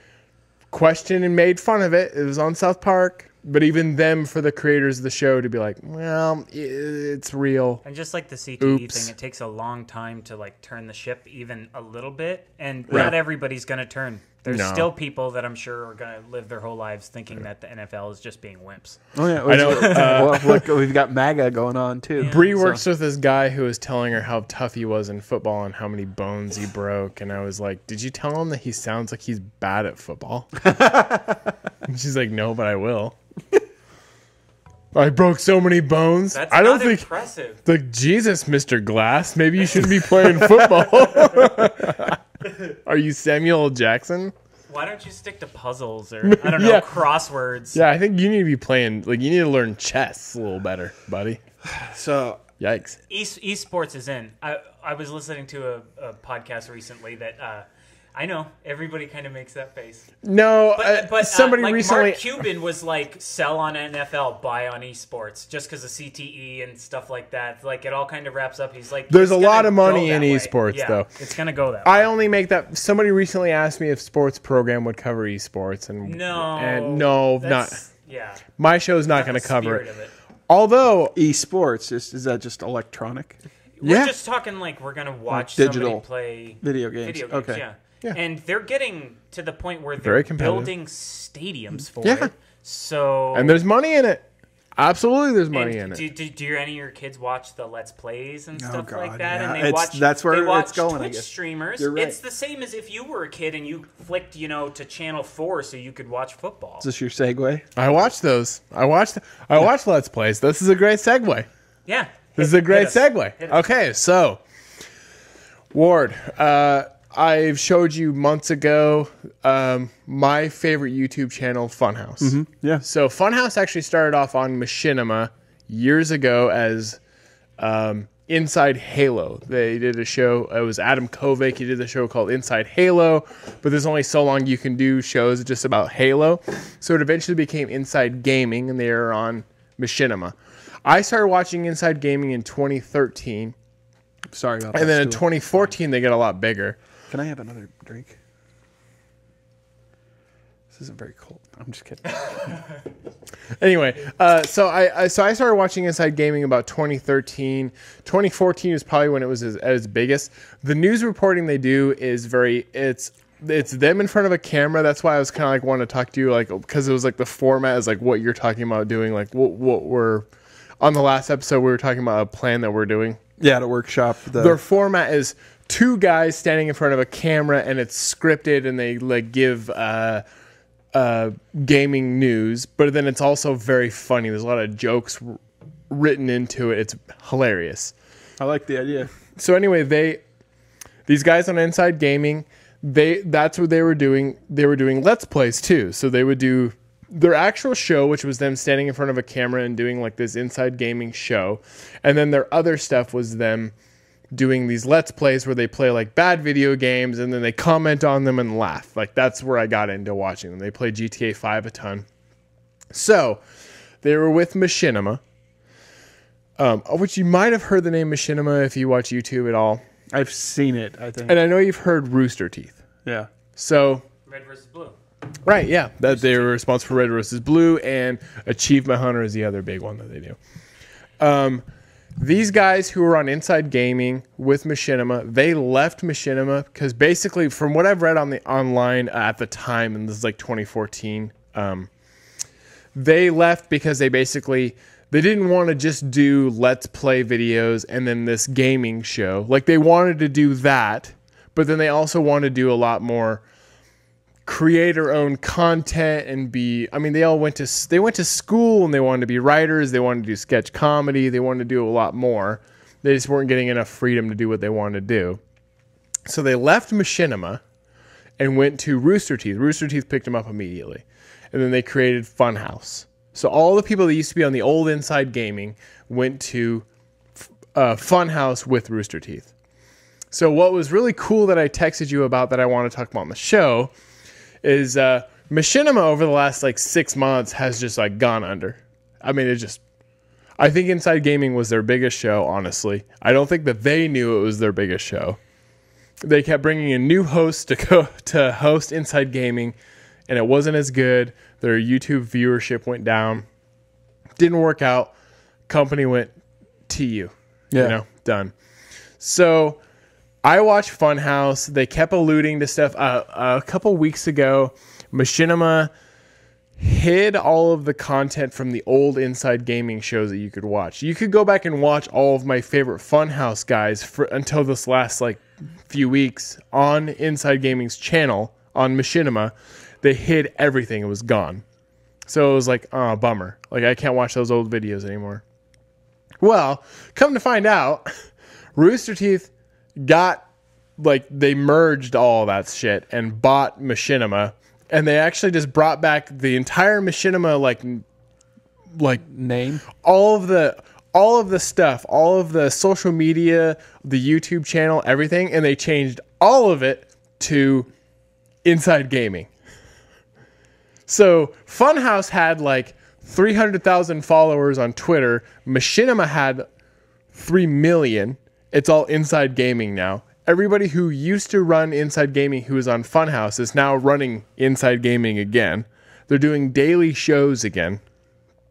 questioned and made fun of it. It was on South Park. But even them, for the creators of the show to be like, well, it's real. And just like the CTE thing, it takes a long time to like turn the ship even a little bit. And not everybody's going to turn. There's still people that I'm sure are going to live their whole lives thinking that the NFL is just being wimps. Oh, yeah. I know. Look, we've got MAGA going on, too. Yeah. Bree works with this guy who was telling her how tough he was in football and how many bones he broke. And I was like, did you tell him that he sounds like he's bad at football? And she's like, no, but I will. I broke so many bones. That's I don't not think impressive. Like, Jesus, Mr. Glass, maybe you shouldn't be playing football. Are you Samuel L. Jackson? Why don't you stick to puzzles or I don't know, crosswords? Yeah, I think you need to be playing. Like, you need to learn chess a little better, buddy. So, yikes. Esports is in. I was listening to a podcast recently that. I know everybody kind of makes that face. No, but somebody like recently. Mark Cuban was like, "Sell on NFL, buy on esports," just because of CTE and stuff like that. Like it all kind of wraps up. He's like, "There's a lot of money in esports, though. It's gonna go that way." I only make that. Somebody recently asked me if sports program would cover esports, and no, not. Yeah, my show's not going to cover it. Although esports is that just electronic? We're just talking like we're gonna watch digital somebody play video games. Okay. Yeah. And they're getting to the point where they're building stadiums for it. So and there's money in it. Absolutely, there's money in it. Do any of your kids watch the Let's Plays and stuff like that? Yeah. And that's where it's going. Twitch streamers. You're right. It's the same as if you were a kid and you flicked, to Channel 4 so you could watch football. Is this your segue? I watched those. I watched Let's Plays. This is a great segue. Yeah. This is a great segue. Okay, so Ward, I've showed you months ago my favorite YouTube channel, Funhouse. Mm-hmm. Yeah. So Funhouse actually started off on Machinima years ago as Inside Halo. They did a show. It was Adam Kovac. He did a show called Inside Halo, but there's only so long you can do shows just about Halo. So it eventually became Inside Gaming, and they are on Machinima. I started watching Inside Gaming in 2013. Sorry about that. And then in 2014, they get a lot bigger. Can I have another drink? This isn't very cold. I'm just kidding. Anyway, so I started watching Inside Gaming about 2013. 2014 is probably when it was at its biggest. The news reporting they do is it's them in front of a camera. That's why I was kind of like wanting to talk to you, like, because it was like the format is like what you're talking about doing, like what we're on the last episode we were talking about a plan that we're doing. Yeah, to workshop. Their format is two guys standing in front of a camera, and it's scripted, and they like give gaming news, but then it's also very funny. There's a lot of jokes written into it. It's hilarious. I like the idea. So anyway, these guys on Inside Gaming, that's what they were doing. They were doing Let's Plays too. So they would do their actual show, which was them standing in front of a camera and doing like this Inside Gaming show. And then their other stuff was them doing these Let's Plays where they play like bad video games and then they comment on them and laugh. Like that's where I got into watching them. They play GTA 5 a ton. So they were with Machinima, which you might have heard the name Machinima if you watch YouTube at all. I've seen it, I think. And I know you've heard Rooster Teeth. Yeah. So Red versus Blue. Right, yeah. That they were responsible for Red versus Blue, and Achievement Hunter is the other big one that they do. These guys who were on Inside Gaming with Machinima, they left Machinima because basically, from what I've read on the online at the time, and this is like 2014, they left because they didn't want to just do Let's Play videos and then this gaming show. Like they wanted to do that, but then they also wanted to do a lot more creator-owned content and they went to school and they wanted to be writers. They wanted to do sketch comedy. They wanted to do a lot more. They just weren't getting enough freedom to do what they wanted to do. So they left Machinima and went to Rooster Teeth. Rooster Teeth picked them up immediately. And then they created Funhouse. So all the people that used to be on the old Inside Gaming went to Funhouse with Rooster Teeth. So what was really cool that I texted you about that I want to talk about on the show is Machinima over the last like 6 months has just like gone under. I mean, I think Inside Gaming was their biggest show, honestly. I don't think that they knew it was their biggest show. They kept bringing in new hosts to host Inside Gaming, and it wasn't as good. Their YouTube viewership went down. Didn't work out. Company went TU. Yeah. Done. So I watched Funhouse. They kept alluding to stuff. A couple weeks ago, Machinima hid all of the content from the old Inside Gaming shows that you could watch. You could go back and watch all of my favorite Funhouse guys until this last like few weeks on Inside Gaming's channel on Machinima. They hid everything. It was gone. So it was like, oh, bummer. Like I can't watch those old videos anymore. Well, come to find out, Rooster Teeth they merged all that shit and bought Machinima, and they actually just brought back the entire Machinima like name, all of the stuff, all of the social media, the YouTube channel, everything, and they changed all of it to Inside Gaming. So Funhouse had like 300,000 followers on Twitter. Machinima had 3 million. It's all Inside Gaming now. Everybody who used to run Inside Gaming who is on Funhouse is now running Inside Gaming again. They're doing daily shows again.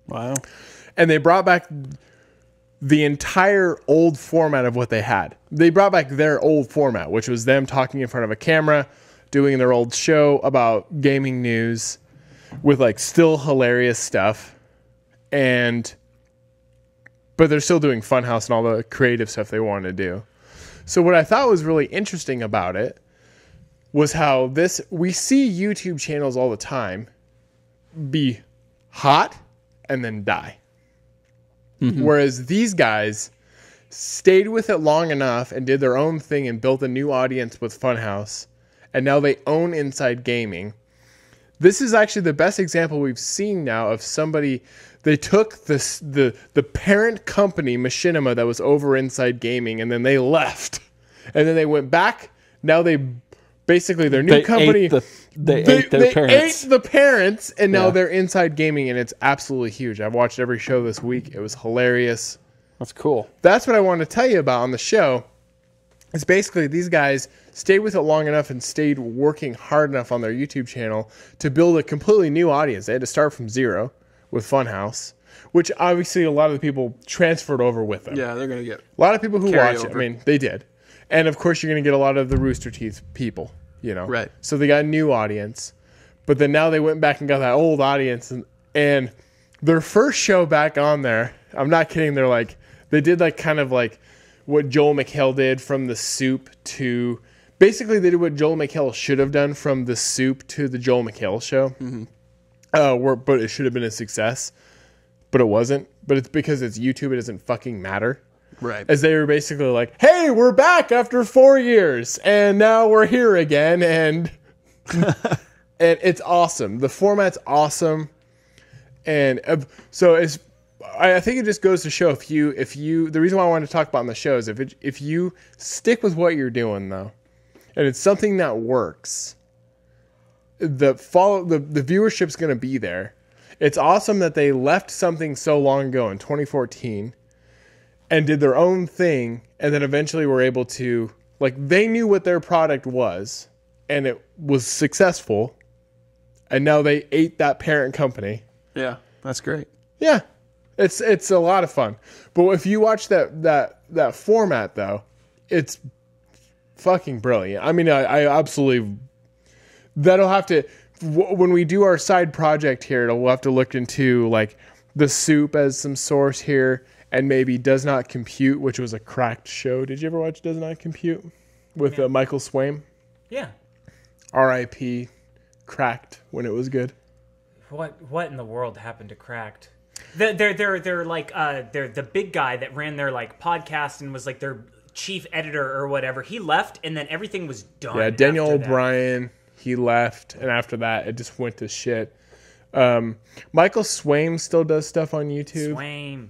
Wow. And they brought back the entire old format of what they had. They brought back their old format, which was them talking in front of a camera, doing their old show about gaming news with like still hilarious stuff. But they're still doing Funhouse and all the creative stuff they wanted to do. So what I thought was really interesting about it was how we see YouTube channels all the time be hot and then die. Mm-hmm. Whereas these guys stayed with it long enough and did their own thing and built a new audience with Funhouse. And now they own Inside Gaming. This is actually the best example we've seen now of somebody. They took the parent company, Machinima, that was over Inside Gaming, and then they left. And then they went back. Now they basically, their new company... They ate their parents. Ate the parents, and now they're Inside Gaming, and it's absolutely huge. I've watched every show this week. It was hilarious. That's cool. That's what I wanted to tell you about on the show. It's basically these guys stayed with it long enough and stayed working hard enough on their YouTube channel to build a completely new audience. They had to start from zero with Funhouse, which obviously a lot of the people transferred over with them. Yeah, they're going to get a lot of people who watch over. it. I mean, they did. And, of course, you're going to get a lot of the Rooster Teeth people. You know, right? So they got a new audience, but then now they went back and got that old audience, and their first show back on there. I'm not kidding. They did like kind of like what Joel McHale did from The Soup to basically they did what Joel McHale should have done from The Soup to the Joel McHale show. But it should have been a success, but it wasn't. But it's because it's YouTube. It doesn't fucking matter. Right. As they were basically like, hey, we're back after 4 years, and now we're here again, and and it's awesome. The format's awesome. And so I think it just goes to show if you the reason why I wanted to talk about on the show is if you stick with what you're doing, though, and it's something that works, the viewership's going to be there. It's awesome that they left something so long ago in 2014 and did their own thing, and then eventually were able to, like, they knew what their product was, and it was successful, and now they ate that parent company. Yeah, that's great. Yeah, it's a lot of fun. But if you watch that format, though, it's fucking brilliant. I mean, I absolutely... That'll have to... When we do our side project here, we'll have to look into, like, The Soup as some source here, and maybe Does Not Compute, which was a Cracked show. Did you ever watch Does Not Compute with Michael Swaim? Yeah. R.I.P. Cracked when it was good. What in the world happened to Cracked? They're like they're the big guy that ran their like podcast and was like their chief editor or whatever. He left, and then everything was done. Yeah, Daniel O'Brien. He left, and after that, it just went to shit. Michael Swaim still does stuff on YouTube. Swaim.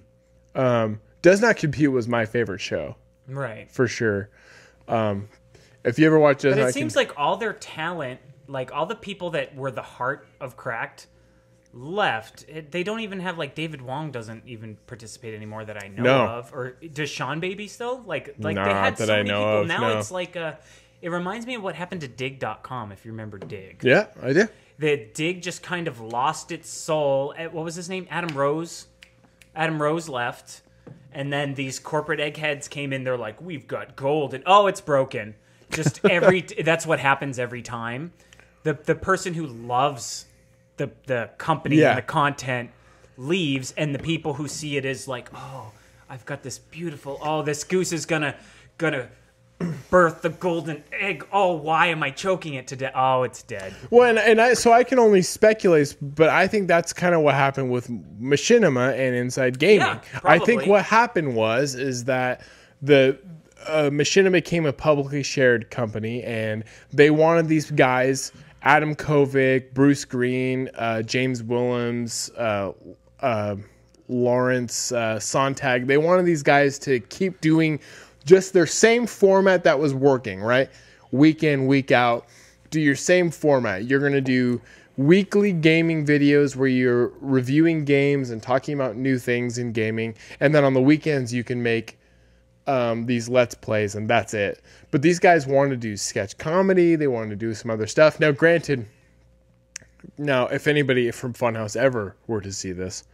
Does Not Compute was my favorite show. Right. For sure. If you ever watch Does Not Compute... But it seems like all their talent, like all the people that were the heart of Cracked, left. They don't even have, like, David Wong doesn't even participate anymore that I know of. Or does Sean Baby still? Like they had so many people. Now it's like it reminds me of what happened to Dig.com, if you remember Dig. Yeah, I do. The Dig just kind of lost its soul. What was his name? Adam Rose. Adam Rose left, and then these corporate eggheads came in. They're like, "We've got gold," and it's broken. Just that's what happens every time. The person who loves the company and the content leaves, and the people who see it as like, "Oh, I've got this beautiful. Oh, this goose is gonna birth the golden egg. Oh, why am I choking it to death? Oh, it's dead." Well, so I can only speculate, but I think that's kind of what happened with Machinima and Inside Gaming. Yeah, I think what happened is that the Machinima became a publicly shared company, and they wanted these guys, Adam Kovic, Bruce Green, James Willems, Lawrence Sontag. They wanted these guys to keep doing just their same format that was working, right? Week in, week out. Do your same format. You're going to do weekly gaming videos where you're reviewing games and talking about new things in gaming. And then on the weekends, you can make these Let's Plays, and that's it. But these guys wanted to do sketch comedy. They wanted to do some other stuff. Now, granted, if anybody from Funhouse ever were to see this,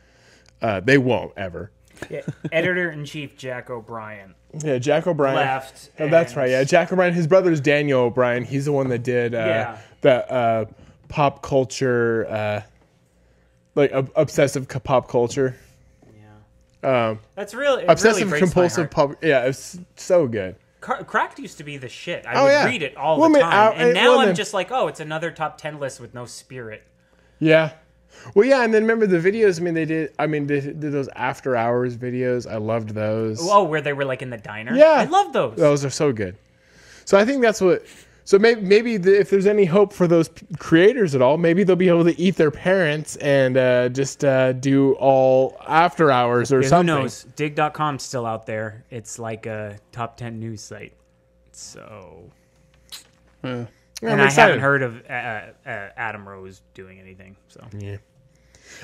they won't ever. Yeah, Editor-in-Chief Jack O'Brien. Yeah, Jack O'Brien left. Oh, that's right. Yeah, Jack O'Brien. His brother's Daniel O'Brien. He's the one that did that pop culture, obsessive pop culture. Yeah. That's really obsessive really compulsive pop. Yeah, it's so good. Cracked used to be the shit. I would read it all the time, and now I'm just like, it's another top 10 list with no spirit. Yeah. Well, yeah, and then remember the videos. They did those after hours videos. I loved those. Oh, where they were like in the diner. Yeah, I love those. Those are so good. So I think that's what So maybe if there's any hope for those creators at all, maybe they'll be able to eat their parents and just do all after hours or something. Who knows? Dig.com's still out there. It's like a top 10 news site. So, Yeah, and I haven't heard of Adam Rose doing anything. So yeah,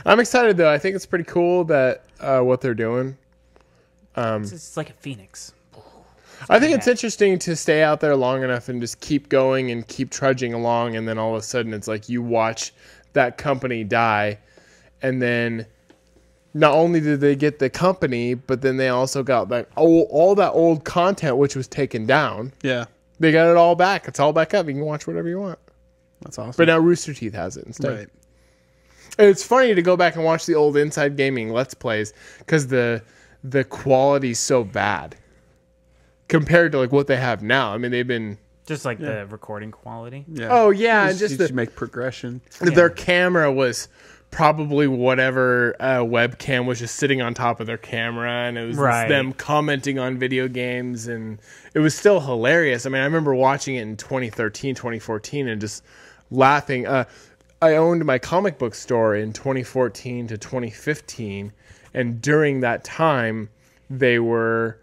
I'm excited though. I think it's pretty cool that what they're doing. It's like a phoenix. I think it's interesting to stay out there long enough and just keep going and keep trudging along, and then all of a sudden it's like you watch that company die, and then not only did they get the company, but then they also got like all that old content which was taken down. Yeah. They got it all back. It's all back up. You can watch whatever you want. That's awesome. But now Rooster Teeth has it instead. Right. And it's funny to go back and watch the old Inside Gaming Let's Plays because the quality's so bad compared to like what they have now. I mean, they've been just like the recording quality. Yeah. Oh yeah, and just to make progression. Their camera was probably whatever webcam was just sitting on top of their camera, and it was them commenting on video games, and it was still hilarious. I mean, I remember watching it in 2013, 2014, and just laughing. I owned my comic book store in 2014 to 2015, and during that time, they were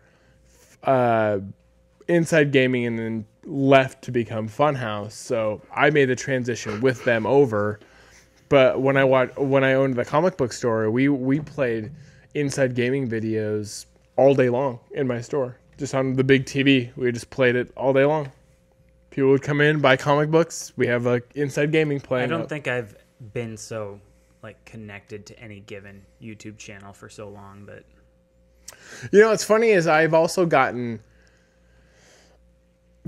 Inside Gaming and then left to become Funhouse. So I made the transition with them over. But when I owned the comic book store, we played Inside Gaming videos all day long in my store, just on the big TV. We just played it all day long. People would come in, buy comic books. We have like Inside Gaming playing. I don't think I've been so like connected to any given YouTube channel for so long, but you know what's funny is I've also gotten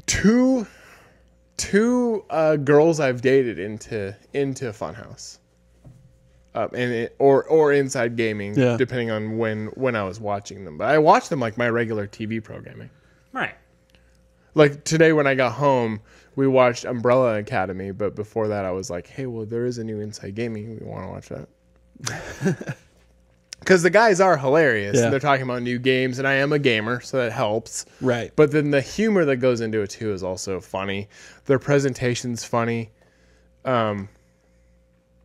two girls I've dated into Funhouse, or Inside Gaming, depending on when I was watching them. But I watched them like my regular TV programming. Right. Like today when I got home, we watched Umbrella Academy. But before that, I was like, hey, well, there is a new Inside Gaming. We want to watch that. Because the guys are hilarious. Yeah. And they're talking about new games, and I am a gamer, so that helps. Right. But then the humor that goes into it, too, is also funny. Their presentation's funny. Yeah.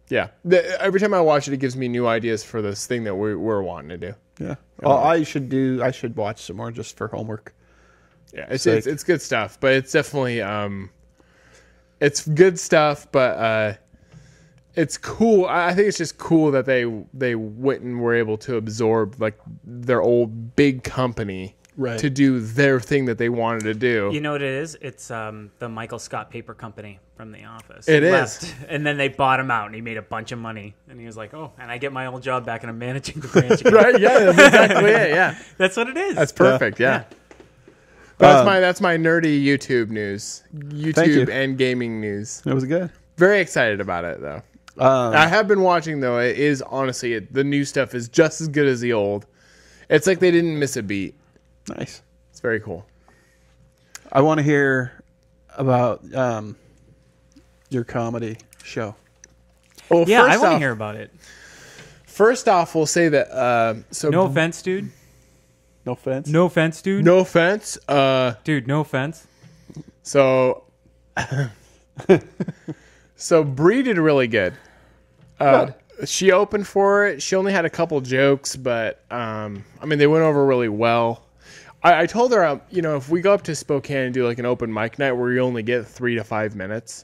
Every time I watch it, it gives me new ideas for this thing that we're wanting to do. Yeah. Well, I should watch some more just for homework. Yeah, it's good stuff. But it's definitely... it's good stuff, but... it's cool. I think it's just cool that they went and were able to absorb like their old big company to do their thing that they wanted to do. You know what it is? It's the Michael Scott Paper Company from The Office. It left, is. And then they bought him out, and he made a bunch of money. And he was like, "Oh, and I get my old job back, and I'm managing the branch again." Right? Yeah, that's exactly it. Yeah, that's what it is. That's perfect. Yeah. That's my nerdy YouTube news. YouTube and gaming news. That was good. Very excited about it though. I have been watching though. It is honestly the new stuff is just as good as the old. It's like they didn't miss a beat. Nice. It's very cool. I want to hear about your comedy show. Well, yeah, I want to hear about it. First off, we'll say that. No offense, dude. No offense. No offense, dude. No offense. Dude, no offense. So. So Bree did really good. She opened for it. She only had a couple jokes, but I mean they went over really well. I told her, if we go up to Spokane and do like an open mic night where you only get 3 to 5 minutes,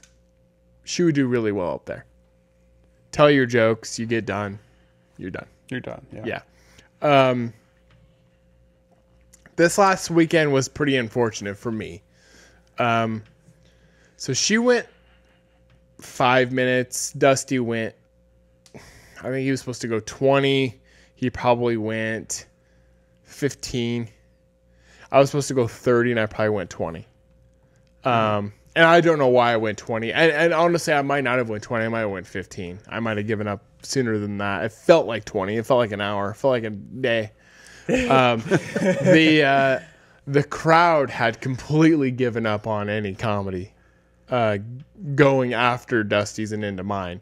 she would do really well up there. Tell your jokes, you get done, you're done. You're done. Yeah. This last weekend was pretty unfortunate for me. So she went 5 minutes. Dusty went, I think he was supposed to go 20. He probably went 15. I was supposed to go 30 and I probably went 20. And I don't know why I went 20. And honestly, I might not have went 20. I might have went 15. I might have given up sooner than that. It felt like 20. It felt like an hour. It felt like a day. The crowd had completely given up on any comedy going after Dusty's and into mine.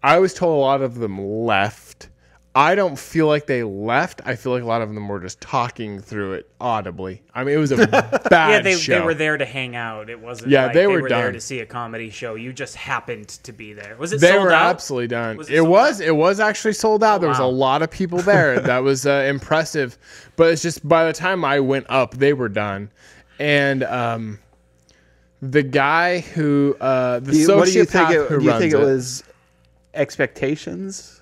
I was told a lot of them left. I don't feel like they left. I feel like a lot of them were just talking through it audibly. I mean, it was a bad show. They were there to hang out. It wasn't like they were done. there to see a comedy show. You just happened to be there. Was it They sold were out? absolutely done. It was actually sold out. There was a wow. lot of people there. That was impressive. But it's just by the time I went up, they were done. And the guy who the sociopath what do you think who do you runs think it was expectations?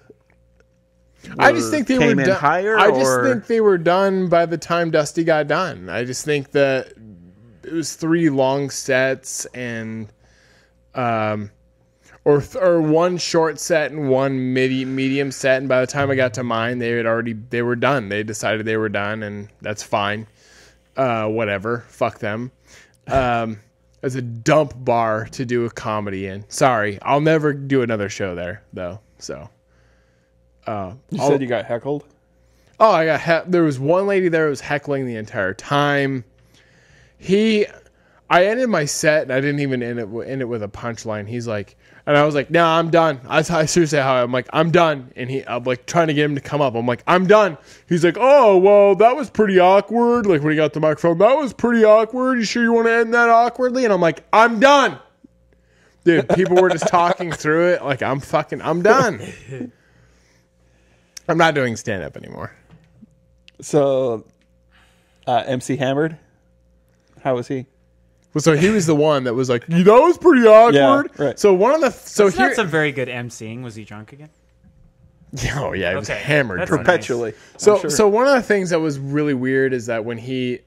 I just think they were came in done. higher. I just or? think they were done by the time Dusty got done. I just think that it was 3 long sets and, or one short set and one medium set. And by the time I got to mine, they were done. They decided they were done, and that's fine. Whatever. Fuck them. It's a dump bar to do a comedy in. Sorry, I'll never do another show there though. So. You said you got heckled? Oh, I got there was one lady there who was heckling the entire time. I ended my set and I didn't even end it with a punchline. He's like, and I was like, "No, I'm done." I seriously how I'm like, "I'm done." And I'm like trying to get him to come up. I'm like, "I'm done." He's like, "Oh, well, that was pretty awkward." Like when he got the microphone, "That was pretty awkward. You sure you want to end that awkwardly?" And I'm like, "I'm done." Dude, people were just talking through it. Like I'm done. I'm not doing stand-up anymore. So, MC Hammered, how was he? Well, so he was the one that was like, "That was pretty awkward." Yeah, right. So one of the That's not some very good emceeing. Was he drunk again? Oh yeah, he was Okay, hammered that's drunk. Perpetually. So one of the things that was really weird is that when he,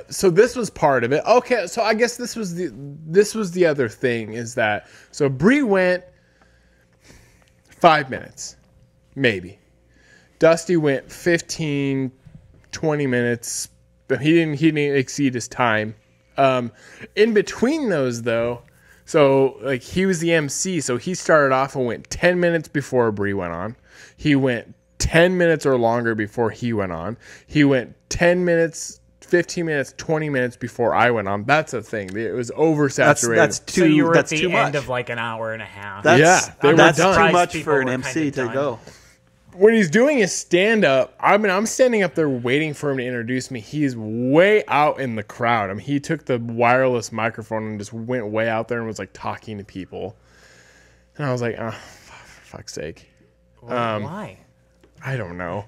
so this was part of it. Okay, so I guess this was the other thing is that so Bree went 5 minutes, maybe. Dusty went 15, 20 minutes. But he didn't exceed his time. In between those, though, so like he was the MC, so he started off and went 10 minutes before Bree went on. He went 10 minutes or longer before he went on. He went 10 minutes, 15 minutes, 20 minutes before I went on. That's a thing. It was oversaturated. That's too. So you were that's at the too end much. of like an hour and a half. That's were that's done. too much People for an were MC kinda to done. go. When he's doing his stand-up, I'm standing up there waiting for him to introduce me. He's way out in the crowd. I mean, he took the wireless microphone and just went way out there and was like talking to people. And I was like, oh, for fuck's sake. Why? I don't know.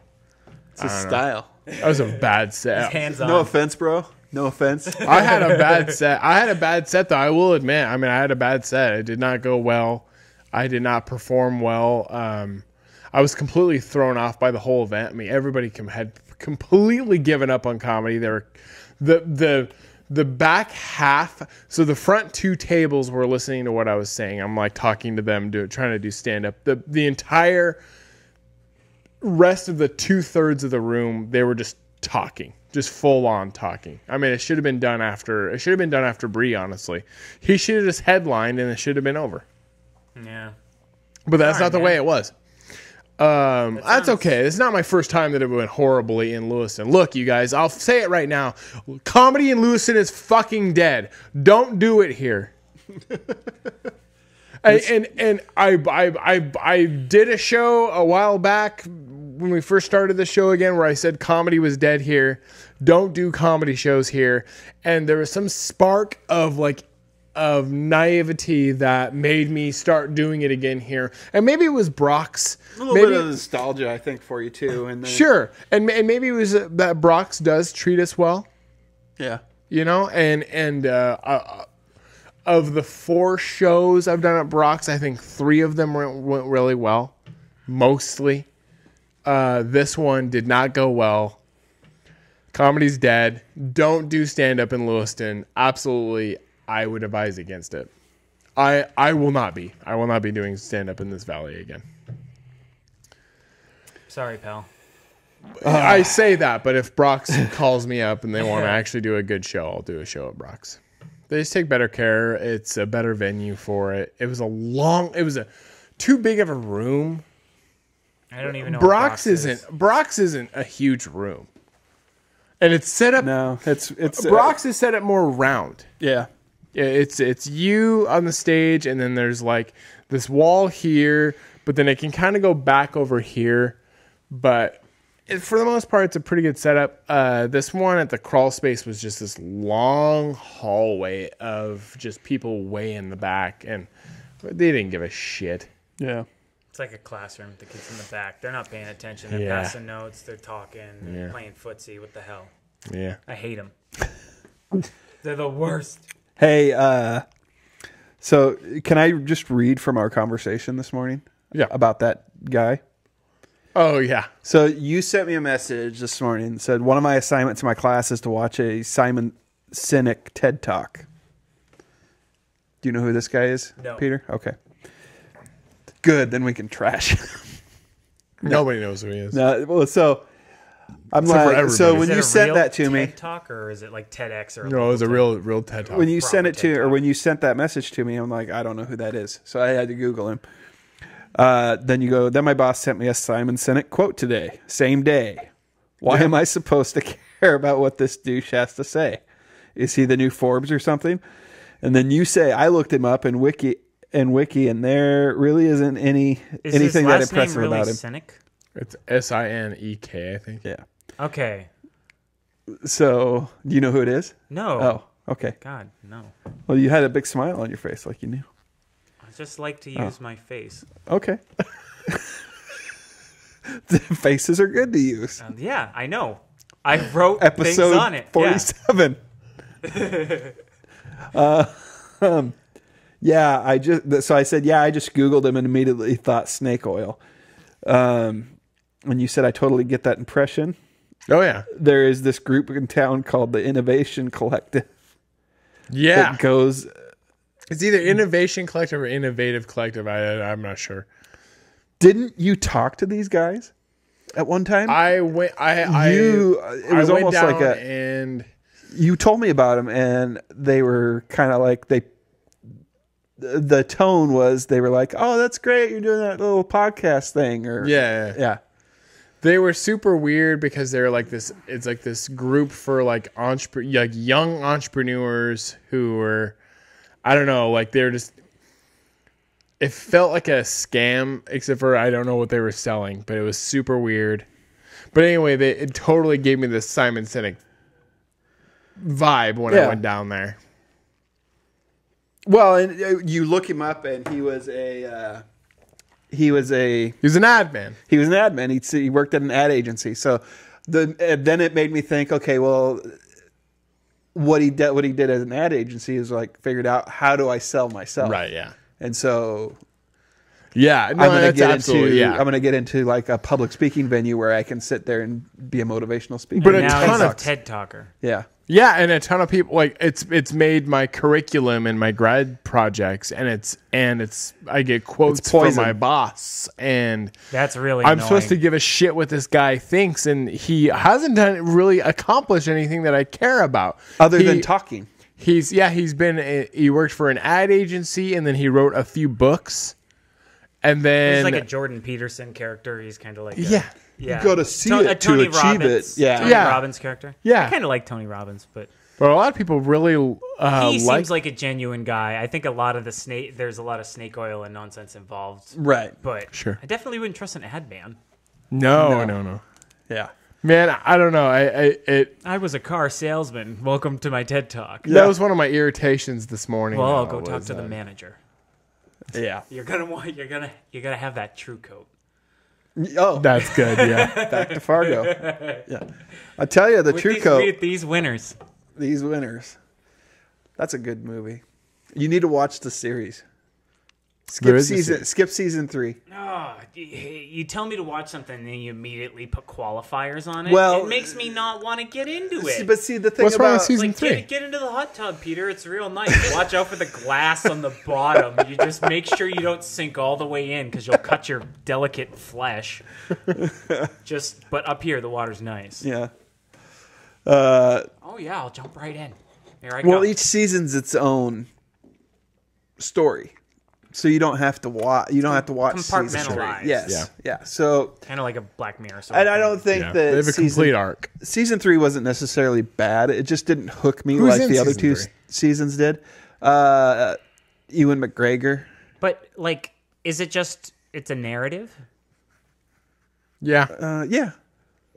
It's his style. That was a bad set. Hands on. No offense, bro. No offense. I had a bad set, though. I will admit. I mean, I had a bad set. It did not go well. I did not perform well. I was completely thrown off by the whole event. I mean, everybody had completely given up on comedy. They were the back half. So the front 2 tables were listening to what I was saying. I'm like talking to them, trying to do stand up. The entire rest of the 2/3 of the room, they were just talking, just full on talking. I mean, it should have been done after Bree. Honestly, he should have just headlined and it should have been over. Yeah. But that's Sorry, not the man. way it was. That's okay. It's not my first time that it went horribly in Lewiston. Look, you guys, I'll say it right now. Comedy in Lewiston is fucking dead. Don't do it here. and I did a show a while back when we first started the show again where I said comedy was dead here. Don't do comedy shows here. And there was some spark of naivety that made me start doing it again here. And maybe it was Brock's. A little bit of nostalgia, I think, for you too. And then, sure. And maybe it was that Brock's does treat us well. Yeah. You know, and of the 4 shows I've done at Brock's, I think 3 of them went really well. Mostly. This one did not go well. Comedy's dead. Don't do stand-up in Lewiston. Absolutely, I would advise against it. I will not be. I will not be doing stand-up in this valley again. Sorry, pal. I say that, but if Brock's calls me up and they want to actually do a good show, I'll do a show at Brock's. They just take better care. It's a better venue for it. It was too big of a room. I don't even know. Brock's isn't a huge room. And it's set up. No, it's Brock's is set up more round. Yeah. It's you on the stage, and then there's like this wall here, but then it can kind of go back over here. but for the most part, it's a pretty good setup. This one at the crawl space was just this long hallway of just people way in the back, and they didn't give a shit. Yeah. It's like a classroom. The kids in the back, they're not paying attention. They're passing notes. They're talking. They're playing footsie. What the hell? Yeah. I hate them. They're the worst. Hey, so can I just read from our conversation this morning? Yeah. About that guy? Oh, yeah. So you sent me a message this morning that said, one of my assignments in my class is to watch a Simon Sinek TED Talk. Do you know who this guy is, No. Peter? Okay. Good, then we can trash him. Nobody knows who he is. No, well, so I'm Except for like, everybody. so Is when it you a sent real that to me, TED Talk, or is it like TEDx or? No, it was a real TED Talk. when you sent it Proper to, TED or Talk. when you sent that message to me, I'm like, I don't know who that is. So I had to Google him. Then you go, then my boss sent me a Simon Sinek quote today, same day. Why am I supposed to care about what this douche has to say? Is he the new Forbes or something? And then you say, I looked him up in Wiki, and there really isn't anything that impressive really about him. Sinek? It's Sinek, I think. Yeah. Okay. So, do you know who it is? No. Oh, okay. God, no. Well, you had a big smile on your face like you knew. I just like to use my face. Okay. The faces are good to use. Yeah, I know. I wrote things Episode on it. 47. Yeah, I said, I just Googled him and immediately thought snake oil. When you said I totally get that impression, Oh, yeah. there is this group in town called the Innovation Collective Yeah. that goes. It's either Innovation Collective or Innovative Collective. I'm not sure. Didn't you talk to these guys at one time? I went. It was almost like and you told me about them, and they were kind of like the tone was they were like, "Oh, that's great, you're doing that little podcast thing," or yeah. They were super weird because they're like this. It's like this group for like young entrepreneurs who were, I don't know, like they're just. It felt like a scam, except for I don't know what they were selling, but it was super weird. But anyway, it totally gave me this Simon Sinek vibe when I went down there. Well, and you look him up, and he was an ad man. He was an ad man. He worked at an ad agency. So then it made me think, okay, well, what he did as an ad agency is like figured out, how do I sell myself? Right, yeah. And so Yeah, no, I'm going to get into like a public speaking venue where I can sit there and be a motivational speaker. But And a now ton he's of- a TED Talker. Yeah. Yeah, and a ton of people like it's made my curriculum and my grad projects, and it's I get quotes from my boss, and That's really I'm annoying. supposed to give a shit what this guy thinks, and he hasn't really accomplished anything that I care about Other than talking. He worked for an ad agency, and then he wrote a few books, and then He's like a Jordan Peterson character. He's kind of like yeah. yeah. You got to see it to Tony achieve Robbins. it. Yeah. Tony Yeah. Robbins character. Yeah. I kind of like Tony Robbins, but But a lot of people really he seems like a genuine guy. I think a lot of there's a lot of snake oil and nonsense involved. Right. But Sure. I definitely wouldn't trust an ad man. No. Yeah. Man, I don't know. I was a car salesman. Welcome to my TED Talk. That was one of my irritations this morning. Well, I'll go talk to the manager. Yeah. You're gonna have that true coat. Oh, That's good. Yeah. back to Fargo. Yeah. I tell you, the True Coat. With these winners. These winners. That's a good movie. You need to watch the series. Skip season 3. Oh, you tell me to watch something and then you immediately put qualifiers on it. Well, it makes me not want to get into it. But see, the thing What's wrong about with season Like, 3? get into the hot tub, Peter. It's real nice. Watch out for the glass on the bottom. You just make sure you don't sink all the way in because you'll cut your delicate flesh. But up here, the water's nice. yeah. Oh yeah, I'll jump right in. Here I go. Well, each season's its own story, so you don't have to watch. You don't have to watch season 3. Compartmentalized. Yes. Yeah. So, kind of like a Black Mirror. Sort and of I thing. don't think Yeah. that They have a complete arc. Season 3 wasn't necessarily bad. It just didn't hook me Who's like in the other season 2 3? seasons did. Ewan McGregor. But like, is it just it's a narrative? Yeah. Yeah.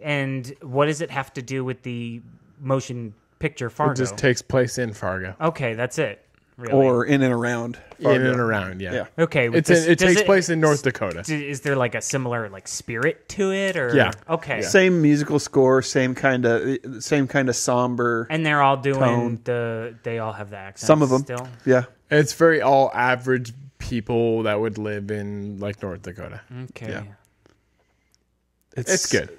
And what does it have to do with the motion picture Fargo? It just takes place in Fargo. Okay, that's it. Really. Or in and around Fargo. In and around, yeah. Okay. It takes place in North Dakota. Is there like a similar like spirit to it, or Yeah. Okay. Yeah. Same musical score, same kind of somber. And they're all doing tone. they all have the accent. Some of them, still. yeah. It's very all average people that would live in like North Dakota. Okay. Yeah. It's good.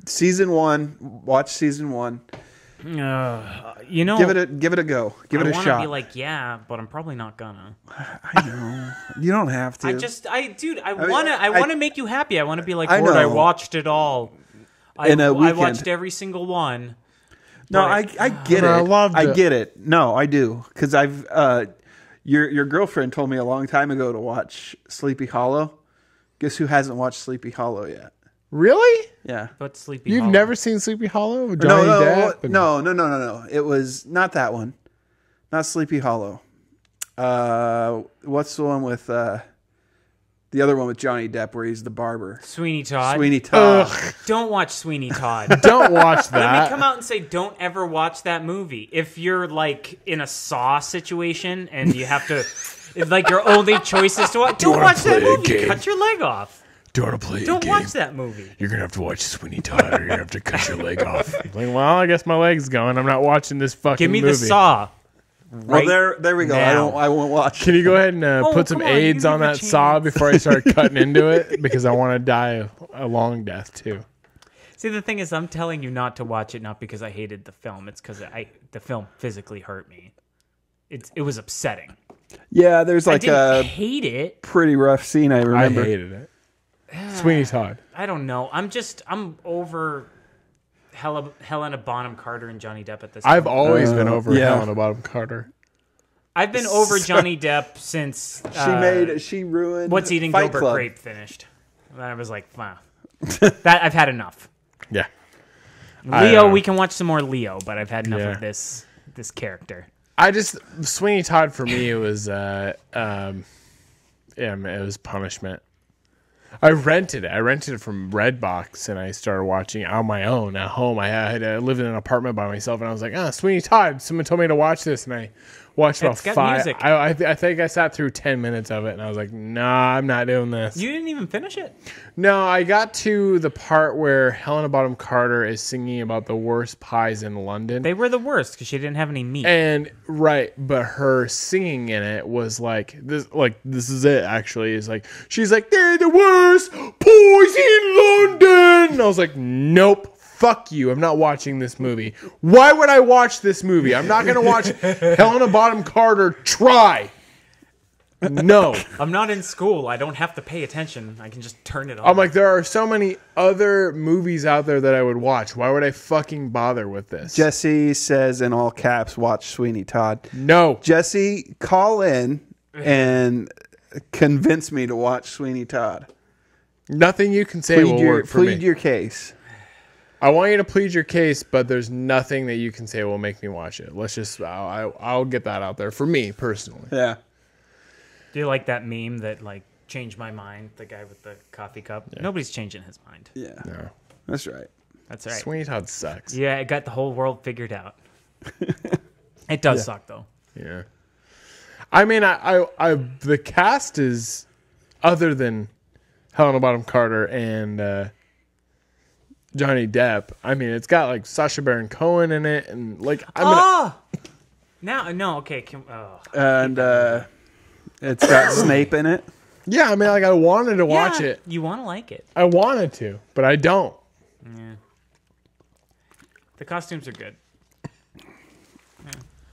Season 1. Watch season 1. You know, Give it a go. Give it a I want shot. to be like, yeah, but I'm probably not gonna. I know. You don't have to. I want to make you happy. I want to be like, I Gord, I know. watched it all. In a I weekend. watched every single one. No, but- I get it. I loved I it. get it. No, I do, because I've your girlfriend told me a long time ago to watch Sleepy Hollow. Guess who hasn't watched Sleepy Hollow yet? Really? Yeah. But Sleepy You've Hollow. never seen Sleepy Hollow with No, Johnny Depp? no. It was not that one. Not Sleepy Hollow. What's the one with the other one with Johnny Depp where he's the barber? Sweeney Todd. Sweeney Todd. Don't watch Sweeney Todd. Don't watch Let me that. come out and say, don't ever watch that movie. If you're like in a Saw situation and you have to, if, like your only choice is to watch, don't watch that movie. Cut your leg off. Do you want to play Don't watch that movie. You're going to have to watch Sweeney Todd or you're going to have to cut your leg off. Like, well, I guess my leg's going. I'm not watching this fucking Give me movie. the Saw. Well, there we go. now. I won't watch. Can you go ahead and put some come on, you AIDS can on give it a that saw chance. before I start cutting into it? Because I want to die a long death, too. See, the thing is, I'm telling you not to watch it, not because I hated the film. It's because the film physically hurt me. It was upsetting. Yeah, there's I like didn't a hate it. pretty rough scene. I remember. I hated it. Sweeney Todd. I don't know. I'm over Helena Bonham Carter and Johnny Depp at this point. I've always been over yeah. Helena Bonham Carter. I've been over Johnny Depp since She ruined What's Eating Fight Gilbert Club. Grape finished. And I was like, wow. That I've had enough. Yeah. Leo, we can watch some more Leo, but I've had enough Yeah. of this character. Sweeney Todd for me, it was, it was punishment. I rented it from Redbox, and I started watching it on my own at home. I lived in an apartment by myself, and I was like, Sweeney Todd. Someone told me to watch this, and I watched about It's got 5. music. I think I sat through 10 minutes of it, and I was like, nah, I'm not doing this. You didn't even finish it? No, I got to the part where Helena Bonham Carter is singing about the worst pies in London. They were the worst because she didn't have any meat. And right, but her singing in it was like this is it actually. Is like she's like, they're the worst boys in London. And I was like, nope, fuck you. I'm not watching this movie. Why would I watch this movie? I'm not gonna watch Helena Bonham Carter try. No. I'm not in school. I don't have to pay attention. I can just turn it on. I'm like, there are so many other movies out there that I would watch. Why would I fucking bother with this? Jesse says in all caps, "Watch Sweeney Todd." No. Jesse, call in and convince me to watch Sweeney Todd. Nothing you can say will work for me. Plead your case. I want you to plead your case, but there's nothing that you can say will make me watch it. Let's just, I'll get that out there for me personally. Yeah. Do you like that meme that like changed my mind? The guy with the coffee cup. Yeah. Nobody's changing his mind. Yeah. No. That's right. That's right. Sweeney Todd sucks. Yeah, it got the whole world figured out. It does suck though. Yeah. I mean, the cast is, other than Helena Bonham Carter and Johnny Depp. I mean, it's got like Sacha Baron Cohen in it, and like Okay. And it's got Snape in it. yeah. I mean, like I wanted to watch it. You want to like it? I wanted to, but I don't. Yeah. The costumes are good.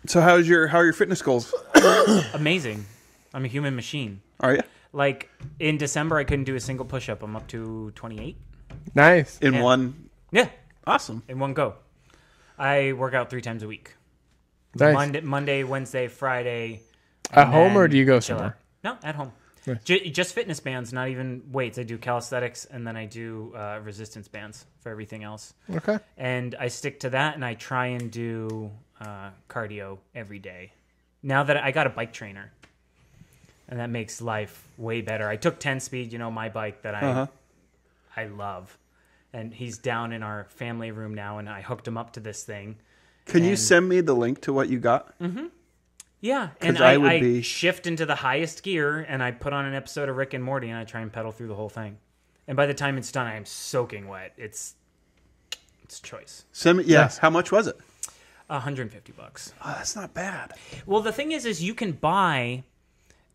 So how are your fitness goals? Amazing. I'm a human machine. Are you Like in December, I couldn't do a single push-up. I'm up to 28. Nice. in Yeah. one? Yeah, Awesome. in one go. I work out 3 times a week. Nice. Monday, Wednesday, Friday. At and home, or then do you go chill somewhere? out. No, at home. Nice. Just fitness bands, not even weights. I do calisthenics, and then I do resistance bands for everything else. Okay. And I stick to that, and I try and do cardio every day. Now that I got a bike trainer, and that makes life way better. I took 10-speed, my bike that I love. and he's down in our family room now, and I hooked him up to this thing. Can you send me the link to what you got? Mm-hmm. Yeah, and I shift into the highest gear, and I put on an episode of Rick and Morty, and I try and pedal through the whole thing. And by the time it's done, I am soaking wet. It's choice. Send me, yes. How much was it? $150. Oh, that's not bad. Well, the thing is you can buy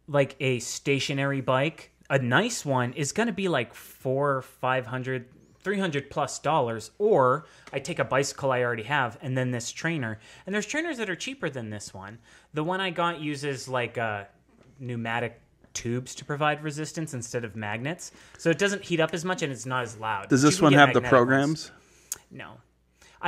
like a stationary bike. A nice one is going to be like $400, $500, $300+ or I take a bicycle I already have and then this trainer. And there's trainers that are cheaper than this one. The one I got uses like pneumatic tubes to provide resistance instead of magnets, so it doesn't heat up as much and it's not as loud. Does this one have the programs? No.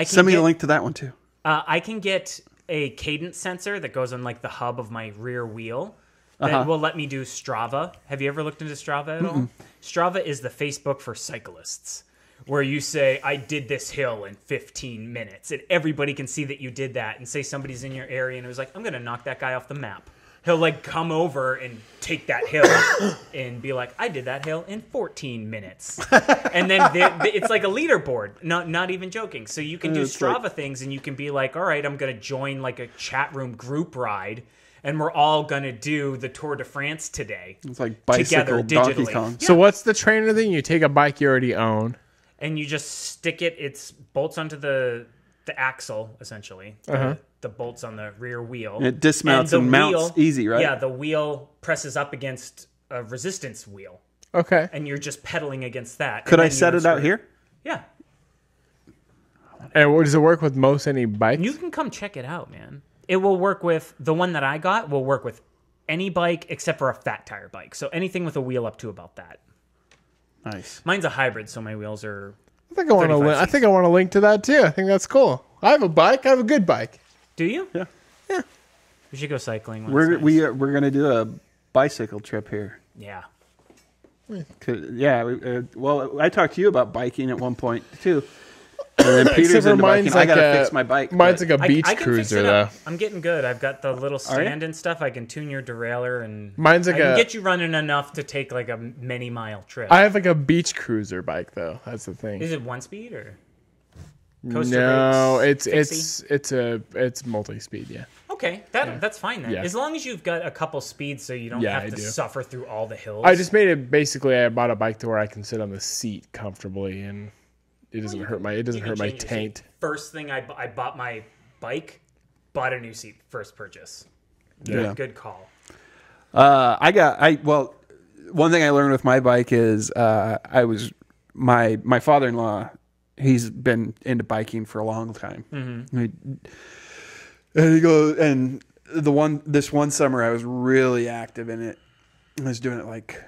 Send me a link to that one too. I can get a cadence sensor that goes on like the hub of my rear wheel that will let me do Strava. Have you ever looked into Strava at all? Strava is the Facebook for cyclists, where you say, I did this hill in 15 minutes, and everybody can see that you did that, and say somebody's in your area and it was like, I'm going to knock that guy off the map. He'll like come over and take that hill and be like, I did that hill in 14 minutes. And then it's like a leaderboard, not even joking. So you can do Strava things and you can be like, all right, I'm going to join like a chat room group ride and we're all going to do the Tour de France today. It's like bicycle Donkey Kong. Yeah. So what's the trainer thing? You take a bike you already own. And you just stick it, it's bolts onto the axle, essentially. The bolts on the rear wheel. And it dismounts and mounts easy, right? Yeah, the wheel presses up against a resistance wheel. Okay. And you're just pedaling against that. Could I set it out here? Yeah. And does it work with any bikes? You can come check it out, man. It will work with, the one that I got will work with any bike except for a fat tire bike. So anything with a wheel up to about that. Nice. Mine's a hybrid, so my wheels are I think I want to link to that too. I think that's cool. I have a bike. I have a good bike. Do you? Yeah. Yeah. We should go cycling. We're gonna do a bicycle trip here. Yeah. Yeah. Well, I talked to you about biking at one point too. And then Peter's into biking. Like I gotta fix my bike. Mine's like a beach cruiser though. I'm getting good. I've got the little stand and stuff. I can tune your derailleur and mine's like I can get you running enough to take like a many mile trip. I have like a beach cruiser bike though. That's the thing. Is it 1-speed or? Coaster No, brakes, it's multi-speed. Yeah. Okay, that's fine then. Yeah. As long as you've got a couple speeds, so you don't have to suffer through all the hills. I just made it basically. I bought a bike to where I can sit on the seat comfortably, and it doesn't hurt my taint. First thing I bought my bike, bought a new seat. First purchase. Yeah. Good call. One thing I learned with my bike is my father-in-law. He's been into biking for a long time. And he goes, and this one summer I was really active in it. I was doing it like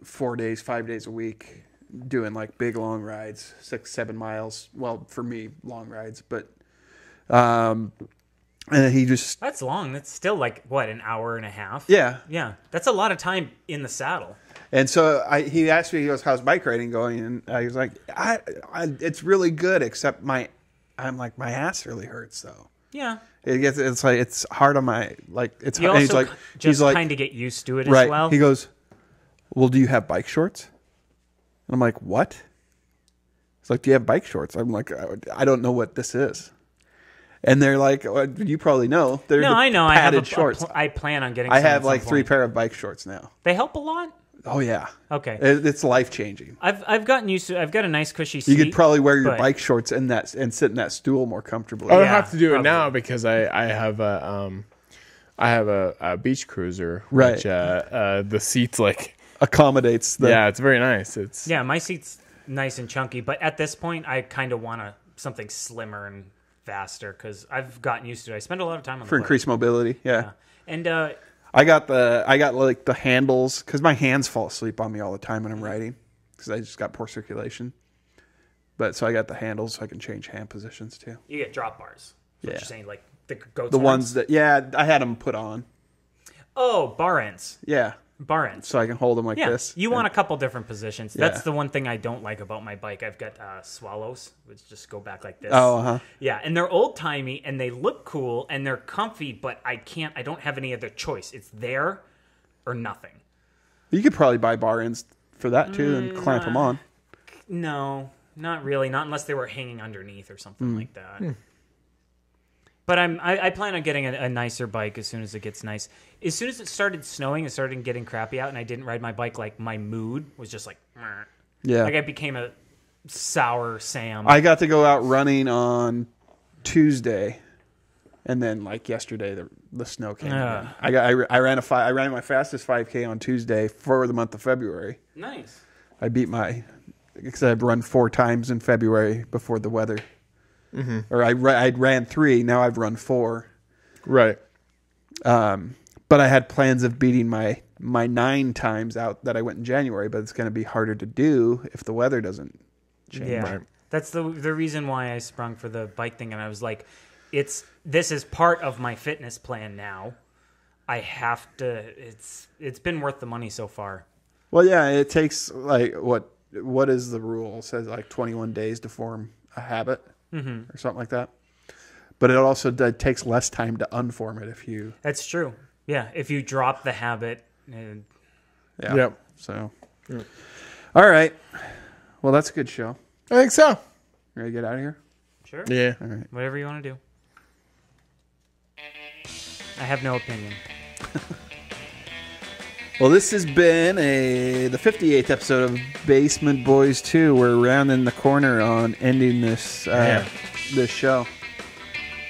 5 days a week, doing like big long rides, 6-7 miles. Well, for me, long rides, but and he just that's long. That's still like what, an hour and a half? Yeah, that's a lot of time in the saddle. And so he asked me, he goes, "How's bike riding going?" And I was like, "It's really good, except my ass really hurts though." Yeah, it's hard on my it's. You also just kind of get used to it as well. He goes, "Well, do you have bike shorts?" And I'm like, "What?" It's like, "Do you have bike shorts?" I'm like, "I don't know what this is." And they're like, "You probably know." They're I know. Padded shorts. I plan on getting. I have like 3 pair of bike shorts now. They help a lot. Oh yeah. Okay. It's life changing. I've gotten used to. I've got a nice cushy seat. You could probably wear your bike shorts and sit in that stool more comfortably. I don't have to do it now because I have a beach cruiser, which the seats like accommodates. It's very nice. My seat's nice and chunky, but at this point I kind of want something slimmer and faster because I've gotten used to it. I spend a lot of time on for increased mobility. Yeah. And I got like the handles because my hands fall asleep on me all the time when I'm riding because I just got poor circulation. But so I got the handles so I can change hand positions too. You get drop bars. What you're saying, like the goat's the horns? ones that I had them put on. Oh, bar ends. Yeah. Bar ends. So I can hold them like this. You want a couple different positions. That's the one thing I don't like about my bike. I've got swallows, which just go back like this. Oh, Yeah, and they're old-timey, and they look cool, and they're comfy, but I don't have any other choice. It's there or nothing. You could probably buy bar ends for that, too, and clamp them on. No. Not really. Not unless they were hanging underneath or something like that. But I plan on getting a nicer bike as soon as it gets nice. As soon as it started snowing, it started getting crappy out, and I didn't ride my bike. Like, my mood was just like, meh. Yeah. Like, I became a sour Sam. I got to go out running on Tuesday, and then like yesterday, the snow came. In. I ran my fastest 5K on Tuesday for the month of February. Nice. I beat because I've run 4 times in February before the weather. Mm-hmm. Or I ran 3. Now I've run 4. Right. But I had plans of beating my 9 times out that I went in January. But it's going to be harder to do if the weather doesn't change. Yeah, right. That's the reason why I sprung for the bike thing, and I was like, this is part of my fitness plan now. I have to. It's been worth the money so far. Well, yeah, it takes like what is the rule? It says like 21 days to form a habit. Or something like that. But it also takes less time to unform it if you... That's true. Yeah, if you drop the habit. Yeah. Yep. So, all right. Well, that's a good show. I think so. Ready to get out of here? Sure. Yeah. All right. Whatever you want to do. I have no opinion. Well, this has been the 58th episode of Basement Boyz 2. We're rounding the corner on ending this this show.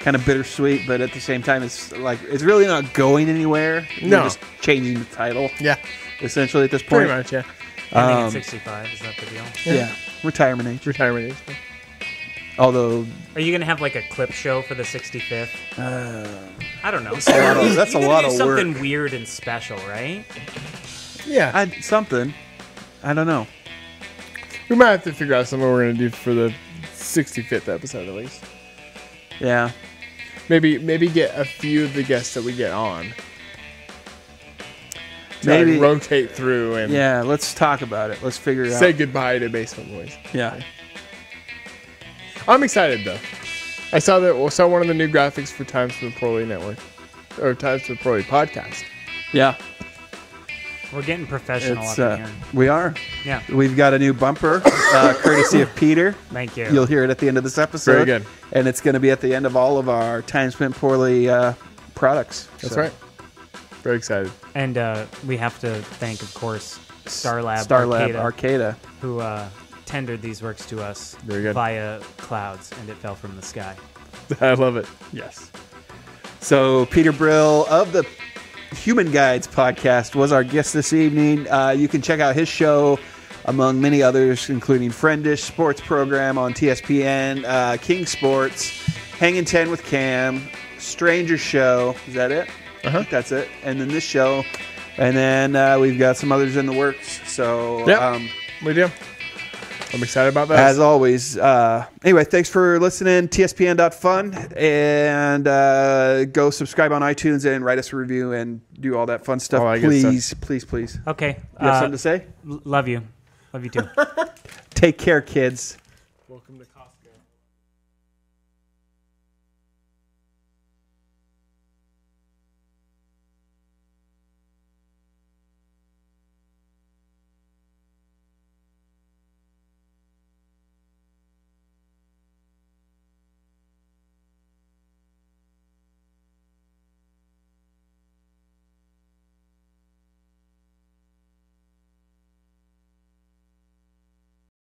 Kind of bittersweet, but at the same time, it's really not going anywhere. No. We're just changing the title. Yeah. Essentially at this point. Pretty much, yeah. Ending at 65, is that the deal? Yeah. Retirement age. Retirement age. Although... Are you going to have like a clip show for the 65th? I don't know. That's a lot of work. Something weird and special, right? Yeah. Something. I don't know. We might have to figure out something we're going to do for the 65th episode at least. Yeah. Maybe get a few of the guests that we get on. Maybe rotate through and yeah. Let's talk about it. Let's figure it out. say goodbye to Basement Boyz. Yeah. I'm excited though. I saw one of the new graphics for Times for the Poorly Network or Times for the Poorly podcast. Yeah. We're getting professional up in here. We are. Yeah. We've got a new bumper, courtesy of Peter. Thank you. You'll hear it at the end of this episode. Very good. And it's going to be at the end of all of our Time Spent Poorly products. That's right. Very excited. And we have to thank, of course, Starlab Arcada, who tendered these works to us Very good. via clouds, and it fell from the sky. I love it. Yes. So Peter Brill of the Human Guides podcast was our guest this evening. You can check out his show, among many others, including Friendish Sports Program on TSPN, King Sports, Hangin' 10 with Cam, Stranger Show. Is that it? I think that's it. And then this show. And then we've got some others in the works. So we do. I'm excited about that. As always. Anyway, thanks for listening. TSPN.fun. And go subscribe on iTunes and write us a review and do all that fun stuff. Please. Okay. You have something to say? Love you. Love you too. Take care, kids. Welcome to